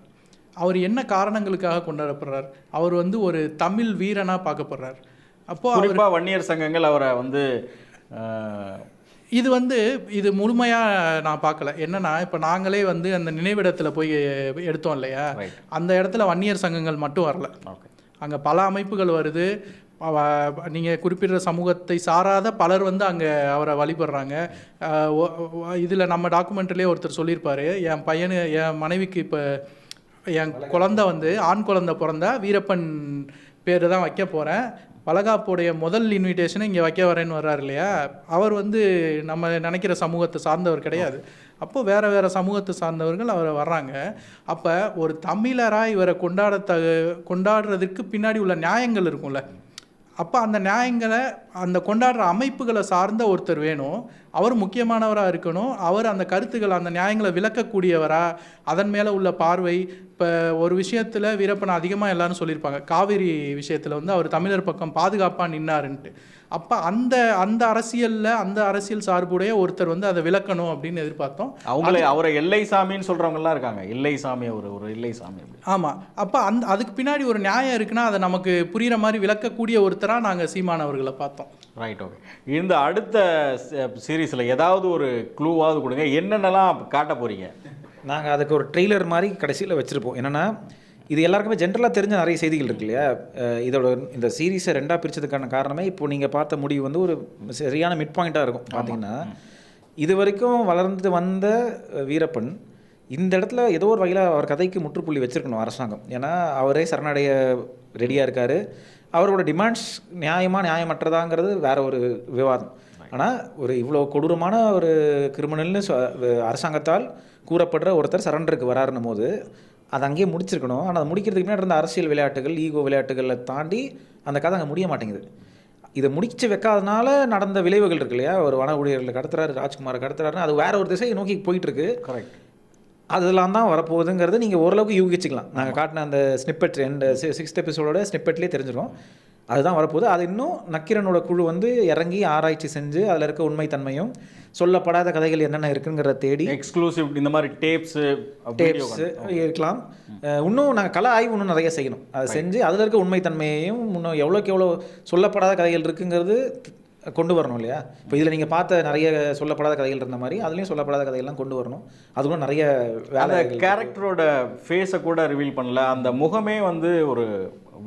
அவர் என்ன காரணங்களுக்காக கொண்டாடப்படுறார்? அவர் வந்து ஒரு தமிழ் வீரனாக பார்க்கப்படுறார். அப்போது குறிப்பாக வன்னியர் சங்கங்கள் அவரை வந்து இது முழுமையாக நான் பார்க்கல. என்னென்னா, இப்போ நாங்களே வந்து அந்த நினைவிடத்தில் போய் எடுத்தோம் இல்லையா, அந்த இடத்துல வன்னியர் சங்கங்கள் மட்டும் வரல, அங்கே பல அமைப்புகள் வருது. நீங்கள் குறிப்பிட்ட சமூகத்தை சாராத பலர் வந்து அங்கே அவரை வழிபடுறாங்க. இதில் நம்ம டாக்குமெண்ட்ரிலே ஒருத்தர் சொல்லியிருப்பார், என் மனைவிக்கு இப்போ என் குழந்தை வந்து ஆண் குழந்தை பிறந்தா வீரப்பன் பேர் தான் வைக்க போகிறேன், வளகாப்புடைய முதல் இன்விடேஷனை இங்கே வைக்க வரேன்னு வர்றார் இல்லையா, அவர் வந்து நம்ம நினைக்கிற சமூகத்தை சார்ந்தவர் கிடையாது. அப்போது வேறு சமூகத்தை சார்ந்தவர்கள் அவரை வர்றாங்க. அப்போ ஒரு தமிழராக இவரை கொண்டாடுறதுக்கு பின்னாடி உள்ள நியாயங்கள் இருக்கும்ல, அப்போ அந்த நியாயங்களை அந்த கொண்டாடுற அமைப்புகளை சார்ந்த ஒருத்தர் வேணும், அவர் முக்கியமானவராக இருக்கணும், அவர் அந்த கருத்துக்கள் அந்த நியாயங்களை விளக்கக்கூடியவராக, அதன் மேலே உள்ள பார்வை. இப்போ ஒரு விஷயத்தில் வீரப்பனை அதிகமாக எல்லாரும் சொல்லியிருப்பாங்க, காவிரி விஷயத்தில் வந்து அவர் தமிழர் பக்கம் பாதுகாப்பாக நின்னாருன்ட்டு. அப்போ அந்த அரசியல் சார்புடைய ஒருத்தர் வந்து அதை விளக்கணும் அப்படின்னு எதிர்பார்த்தோம். அவரை எல்லை சாமின்னு சொல்கிறவங்கலாம் இருக்காங்க, எல்லை சாமி, ஒரு எல்லை சாமி. ஆமாம், அப்போ அதுக்கு பின்னாடி ஒரு நியாயம் இருக்குன்னா அதை நமக்கு புரிகிற மாதிரி விளக்கக்கூடிய ஒருத்தராக நாங்கள் சீமானவர்களை பார்த்தோம். Right, okay. இந்த அடுத்த சீரீஸில் ஏதாவது ஒரு க்ளூவாவது கொடுங்க, என்னென்னலாம் காட்ட போகிறீங்க? நாங்கள் அதுக்கு ஒரு ட்ரெய்லர் மாதிரி கடைசியில் வச்சுருப்போம். என்னென்னா, இது எல்லாருக்குமே ஜென்ரலாக தெரிஞ்ச நிறைய செய்திகள் இருக்கு இல்லையா. இந்த சீரீஸை 2ஆக பிரித்ததுக்கான காரணமே, இப்போ நீங்கள் பார்த்த முடிவு வந்து ஒரு சரியான மிட் பாயிண்ட்டாக இருக்கும். பார்த்தீங்கன்னா, இது வரைக்கும் வளர்ந்து வந்த வீரப்பன் இந்த இடத்துல ஏதோ ஒரு வகையில் அவர் கதைக்கு முற்றுப்புள்ளி வச்சுருக்கணும் அரசாங்கம். ஏன்னா அவரே சரணடைய ரெடியாக இருக்கார். அவரோட டிமாண்ட்ஸ் நியாயமற்றதாங்கிறது வேற ஒரு விவாதம். ஆனால் ஒரு இவ்வளோ கொடூரமான ஒரு கிரிமினல்னு அரசாங்கத்தால் கூறப்படுற ஒருத்தர் சரண்டருக்கு வராருன்னும் போது அதை அங்கேயே முடிச்சிருக்கணும். ஆனால் அதை முடிக்கிறதுக்கு முன்னாடி இருந்த அரசியல் விளையாட்டுகள், ஈகோ விளையாட்டுகளை தாண்டி அந்த கதை அங்கே முடிய மாட்டேங்குது. இதை முடிச்சு வைக்காதனால நடந்த விளைவுகள் இருக்கு இல்லையா. ஒரு வன ஊழியர்களை கடத்துறாரு, ராஜ்குமாரை கடத்துறாருன்னு அது வேற ஒரு திசையை நோக்கி போயிட்டுருக்கு. கரெக்ட். அதெல்லாம் தான் வரப்போகுதுங்கிறது நீங்கள் ஓரளவுக்கு யூகிச்சிக்கலாம். நாங்கள் காட்டின அந்த ஸ்னிப்பெட், 6th எபிசோடோட ஸ்னிப்பெட்லேயே தெரிஞ்சிடும் அதுதான் வரப்போகுது. அது இன்னும் நக்கீரனோட குழு வந்து இறங்கி ஆராய்ச்சி செஞ்சு அதில் இருக்க உண்மைத்தன்மையும் சொல்லப்படாத கதைகள் என்னென்ன இருக்குங்கிறத தேடி எக்ஸ்க்ளூசிவ் இந்த மாதிரி டேப்ஸ் இருக்கலாம். இன்னும் நாங்கள் கலை ஆய்வு இன்னும் நிறைய செய்யணும். அதை செஞ்சு அதில் இருக்க உண்மைத்தன்மையையும் இன்னும் எவ்வளோக்கு எவ்வளோ சொல்லப்படாத கதைகள் இருக்குங்கிறது கொண்டு வரணும் இல்லையா. இப்போ இதில் நீங்கள் பார்த்த நிறைய சொல்லப்படாத கதைகள் இருந்த மாதிரி அதுலேயும் சொல்லப்படாத கதைகள்லாம் கொண்டு வரணும். அதுவும் நிறைய வேலை. கேரக்டரோட ஃபேஸை கூட ரிவீல் பண்ணல, அந்த முகமே வந்து ஒரு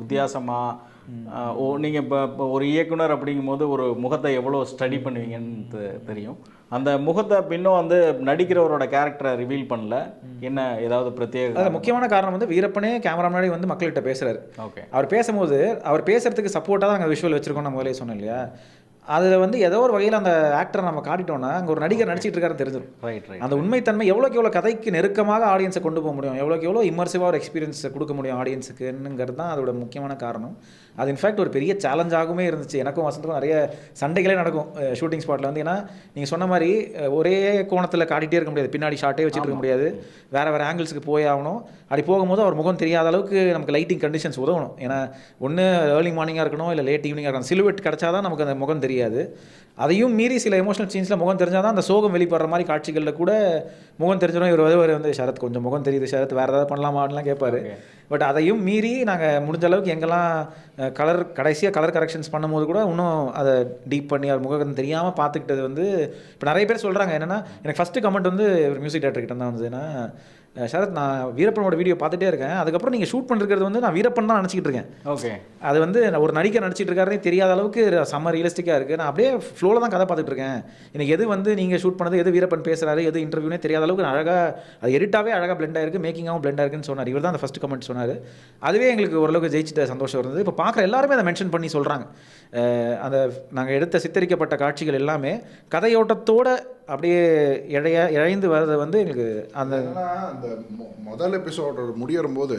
வித்தியாசமாக நீங்கள் இப்போ ஒரு இயக்குனர் அப்படிங்கும்போது ஒரு முகத்தை எவ்வளோ ஸ்டடி பண்ணுவீங்கன்னு தெரியும். அந்த முகத்தை பின்னும் வந்து நடிக்கிறவரோட கேரக்டரை ரிவீல் பண்ணல, என்ன ஏதாவது பிரத்யேக? அது முக்கியமான காரணம் வந்து வீரப்பனே கேமரா முன்னாடி வந்து மக்கள்கிட்ட பேசுகிறாரு. ஓகே. அவர் பேசும்போது அவர் பேசுறதுக்கு சப்போர்ட்டாக தான் அங்கே விஷுவல் வச்சிருக்கோம், நான் முதலே சொன்னேன் இல்லையா. அதில் வந்து ஏதோ ஒரு வகையில் அந்த ஆக்டரை நம்ம காட்டிட்டோம்னா அங்கே ஒரு நடிகர் நடிச்சிட்டு இருக்காருன்னு தெரிஞ்சிடும். Right right. அந்த உண்மைத்தன்மை எவ்வளோக்கு எவ்வளோ கதைக்கு நெருக்கமாக ஆடியன்ஸை கொண்டு போக முடியும், எவ்வளோக்கு எவ்வளோ இம்மர்சிவாக ஒரு எக்ஸ்பீரியன்ஸை கொடுக்க முடியும் ஆடியன்ஸுக்குங்கிறது தான் அதோட முக்கியமான காரணம். அது இன்ஃபேக்ட் ஒரு பெரிய சேலஞ்சாகவுமே இருந்துச்சு. எனக்கும் வசந்துக்கும் நிறைய சண்டைகளே நடக்கும் ஷூட்டிங் ஸ்பாட்டில் வந்து. ஏன்னா நீங்கள் சொன்ன மாதிரி ஒரே கோணத்தில் காட்டிகிட்டே இருக்க முடியாது, பின்னாடி ஷார்ட்டே வச்சுட்டு இருக்க முடியாது, வேறு வேறு ஆங்கிள்ஸுக்கு போய் ஆகணும். அப்படி போகும்போது அவர் முகம் தெரியாத அளவுக்கு நமக்கு லைட்டிங் கண்டிஷன்ஸ் உதவணும். ஏன்னா ஒன்று ஏர்லி மார்னிங்காக இருக்கணும், இல்லை லேட் ஈவினிங்காக இருக்கணும். சிலுவெட் கிடச்சா தான் நமக்கு அந்த முகம் தெரியாது. அதையும் மீறி சில எமோஷனல் சீன்ஸில் முகம் தெரிஞ்சால் தான் அந்த சோகம் வெளிப்படுற மாதிரி காட்சிகளில் கூட முகம் தெரிஞ்சிடும். இவர் வந்து ஷரத் கொஞ்சம் முகம் தெரியுது, ஷரத் வேறு ஏதாவது பண்ணலாமான்லாம் கேட்பார். பட் அதையும் மீறி நாங்கள் முடிஞ்ச அளவுக்கு எங்கெல்லாம் கடைசியாக கலர் கரெக்ஷன்ஸ் பண்ணும்போது கூட இன்னும் அதை டீப் பண்ணி அவர் முகம் தெரியாமல் பார்த்துக்கிட்டது வந்து இப்போ நிறைய பேர் சொல்கிறாங்க. என்னென்னா எனக்கு ஃபஸ்ட்டு கமெண்ட் வந்து ஒரு மியூசிக் டேரக்டர்கிட்ட தான் வந்ததுன்னா, ஷரத் நான் வீரப்பனோட வீடியோ பார்த்துட்டே இருக்கேன், அதுக்கப்புறம் நீங்கள் ஷூட் பண்ணிருக்கிறது வந்து நான் வீரப்பன் தான் நினச்சிக்கிட்டு இருக்கேன். ஓகே. அது வந்து ஒரு நடிகர் நடிச்சிட்டு இருக்காருன்னே தெரியாத அளவுக்கு செம்ம ரியலிஸ்டிக்காக இருக்குது. நான் அப்படியே ஃப்ளோவில் தான் கதை பார்த்துட்டு இருக்கேன். எனக்கு எது வந்து நீங்கள் ஷூட் பண்ணது, எது வீரப்பன் பேசுகிறாரு, எது இன்டர்வியூனே தெரியாத அளவுக்கு அழகாக அது எடிட்டாகவே அழகாக பிளெண்ட் ஆயிருக்கு, மேக்கிங்காகவும் பிளெண்ட் ஆயிருக்குன்னு சொன்னார். இவர் தான் அந்த ஃபஸ்ட் கமெண்ட் சொன்னார். அதுவே எங்களுக்கு ஓரளவுக்கு ஜெயிச்சிட்ட சந்தோஷம் இருந்தது. இப்போ பார்க்குற எல்லாருமே அதை மென்ஷன் பண்ணி சொல்கிறாங்க. அந்த நாங்கள் எடுத்த சித்தரிக்கப்பட்ட காட்சிகள் எல்லாமே கதையோட்டத்தோடு அப்படியே இழைந்து வர்றது வந்து எங்களுக்கு அந்த முதல் எபிசோட முடியும் போது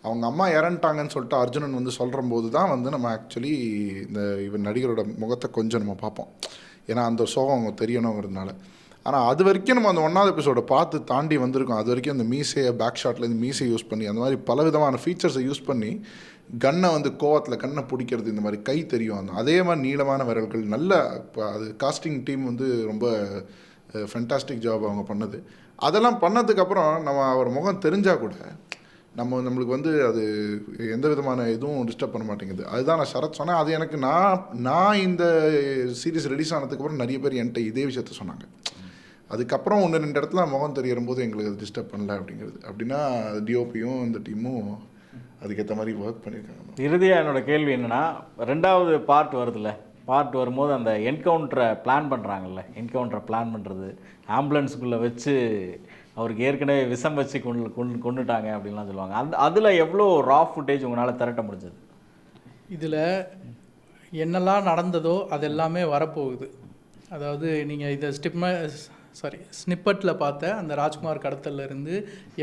அவங்க அம்மா இறந்துட்டாங்கன்னு சொல்லிட்டு அர்ஜுனன் வந்து சொல்கிற போது தான் வந்து நம்ம ஆக்சுவலி இந்த இவன் நடிகரோட முகத்தை கொஞ்சம் நம்ம பார்ப்போம். ஏன்னா அந்த சோகம் அவங்க தெரியணுங்கிறதுனால. ஆனால் அது வரைக்கும் நம்ம அந்த 1வது எபிசோடை பார்த்து தாண்டி வந்திருக்கோம். அது வரைக்கும் அந்த மீசையை பேக் ஷாட்லேருந்து மீசையை யூஸ் பண்ணி அந்த மாதிரி பல விதமான ஃபீச்சர்ஸை யூஸ் பண்ணி கன்னை வந்து கோவத்தில் கண்ணை பிடிக்கிறது, இந்த மாதிரி கை தெரியும், அதே மாதிரி நீளமான விரல்கள். நல்ல இப்போ அது காஸ்டிங் டீம் வந்து ரொம்ப ஃபென்டாஸ்டிக் ஜாப் அவங்க பண்ணது. அதெல்லாம் பண்ணதுக்கப்புறம் நம்ம அவர் முகம் தெரிஞ்சால் கூட நம்மளுக்கு வந்து அது எந்த விதமான இதுவும் டிஸ்டர்ப் பண்ண மாட்டேங்குது. அதுதான் நான் ஷரத் சொன்னேன். அது எனக்கு நான் இந்த சீரீஸ் ரிலீஸ் ஆனதுக்கப்புறம் நிறைய பேர் என்கிட்ட இதே விஷயத்த சொன்னாங்க. அதுக்கப்புறம் 1-2 இடத்துல முகம் தெரியற போது எங்களுக்கு அது டிஸ்டர்ப் பண்ணல அப்படிங்கிறது. அப்படின்னா டிஓபியும் இந்த டீமும் அதுக்கேற்ற மாதிரி ஒர்க் பண்ணியிருக்காங்க. இறுதியாக என்னோட கேள்வி என்னென்னா, 2வது பார்ட் வருதுல்ல, பார்ட் வரும்போது அந்த என்கவுண்டரை பிளான் பண்ணுறாங்கல்ல, என்கவுண்டரை பிளான் பண்ணுறது ஆம்புலன்ஸுக்குள்ளே வச்சு அவருக்கு ஏற்கனவே விஷம் வச்சு கொண்டுட்டாங்க அப்படின்லாம் சொல்லுவாங்க. அதில் எவ்வளோ ரா ஃபுட்டேஜ் உங்களால் திரட்ட முடிஞ்சது? இதில் என்னெல்லாம் நடந்ததோ அது எல்லாமே வரப்போகுது. அதாவது நீங்கள் இதை ஸ்னிப்பட்டில் பார்த்த அந்த ராஜ்குமார் கடத்தலேருந்து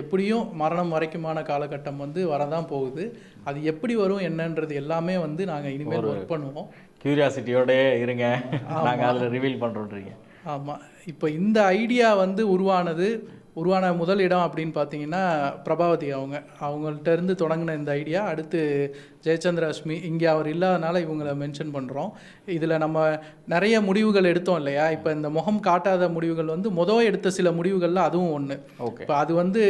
எப்படியும் மரணம் வரைக்குமான காலகட்டம் வந்து வரதான் போகுது. அது எப்படி வரும் என்னன்றது எல்லாமே வந்து நாங்கள் இனிமேல் ஒர்க் பண்ணுவோம். கியூரியாசிட்டியோடே இருங்க, நாங்கள் அதில் ரிவீல் பண்ணுறோன்றீங்க. ஆமாம். இப்போ இந்த ஐடியா வந்து உருவான முதல் இடம் அப்படின்னு பார்த்தீங்கன்னா பிரபாவதி அவங்கள்ட்ட இருந்து தொடங்கின இந்த ஐடியா. அடுத்து ஜெயச்சந்திர அஷ்மி, இங்கே அவர் இல்லாதனால இவங்களை மென்ஷன் பண்ணுறோம். இதில் நம்ம நிறைய முடிவுகள் எடுத்தோம் இல்லையா. இப்போ இந்த முகம் காட்டாத முடிவுகள் வந்து எடுத்த சில முடிவுகளில் அதுவும் ஒன்று. இப்போ அது வந்து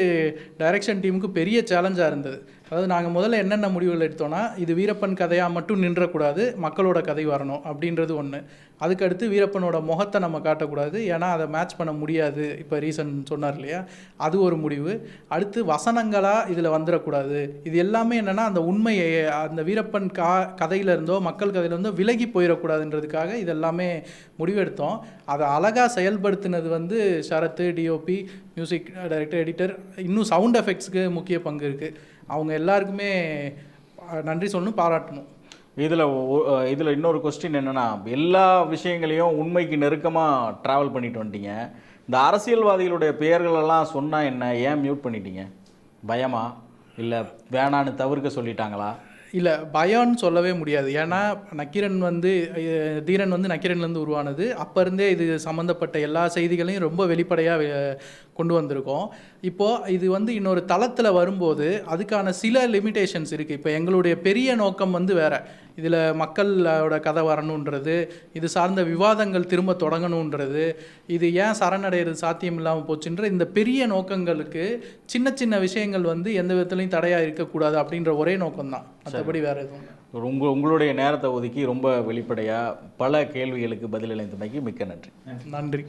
டைரக்ஷன் டீமுக்கு பெரிய சேலஞ்சாக இருந்தது. அதாவது நாங்கள் முதல்ல என்னென்ன முடிவுகள் எடுத்தோன்னா, இது வீரப்பன் கதையாக மட்டும் நின்றக்கூடாது, மக்களோட கதை வரணும் அப்படின்றது ஒன்று. அதுக்கடுத்து வீரப்பனோட முகத்தை நம்ம காட்டக்கூடாது, ஏன்னா அதை மேட்ச் பண்ண முடியாது, இப்போ ரீசன் சொன்னார் இல்லையா, அது ஒரு முடிவு. அடுத்து வசனங்களாக இதில் வந்துடக்கூடாது. இது எல்லாமே என்னென்னா அந்த உண்மையை அந்த வீரப்பன் கதையிலேருந்தோ மக்கள் கதையிலேருந்தோ விலகி போயிடக்கூடாதுன்றதுக்காக இதெல்லாமே முடிவெடுத்தோம். அதை அழகாக செயல்படுத்தினது வந்து ஷரத்து, டிஓபி, மியூசிக் டைரக்டர், எடிட்டர், இன்னும் சவுண்ட் எஃபெக்ட்ஸ்க்கு முக்கிய பங்கு இருக்குது. அவங்க எல்லாருக்குமே நன்றி சொல்லணும், பாராட்டணும். இதில் இன்னொரு கொஸ்டின் என்னென்னா, எல்லா விஷயங்களையும் உண்மைக்கு நெருக்கமாக ட்ராவல் பண்ணிட்டு வந்துட்டீங்க. இந்த அரசியல்வாதிகளுடைய பெயர்களெல்லாம் சொன்னால் என்ன, ஏன் மியூட் பண்ணிட்டீங்க? பயமா இல்லை வேணான்னு தவிர்க்க சொல்லிட்டாங்களா? இல்லை, பயம்னு சொல்லவே முடியாது. ஏன்னா தீரன் வந்து நக்கீரன்லேருந்து உருவானது. அப்போ இருந்தே இது சம்மந்தப்பட்ட எல்லா செய்திகளையும் ரொம்ப வெளிப்படையாக கொண்டு வந்திருக்கோம். இப்போது இது வந்து இன்னொரு தளத்தில் வரும்போது அதுக்கான சில லிமிட்டேஷன்ஸ் இருக்குது. இப்போ எங்களுடைய பெரிய நோக்கம் வந்து வேறு. இதில் மக்களோட கதை வரணுன்றது, இது சார்ந்த விவாதங்கள் திரும்ப தொடங்கணுன்றது, இது ஏன் சரணடைகிறது சாத்தியம் இல்லாமல் போச்சுன்ற இந்த பெரிய நோக்கங்களுக்கு சின்ன சின்ன விஷயங்கள் வந்து எந்த விதத்துலையும் தடையாக இருக்கக்கூடாது அப்படின்ற ஒரே நோக்கம்தான். மற்றபடி வேறு எதுவும். உங்களுடைய நேரத்தை ஒதுக்கி ரொம்ப வெளிப்படையாக பல கேள்விகளுக்கு பதிலளித்தமைக்கு மிக்க நன்றி. நன்றி.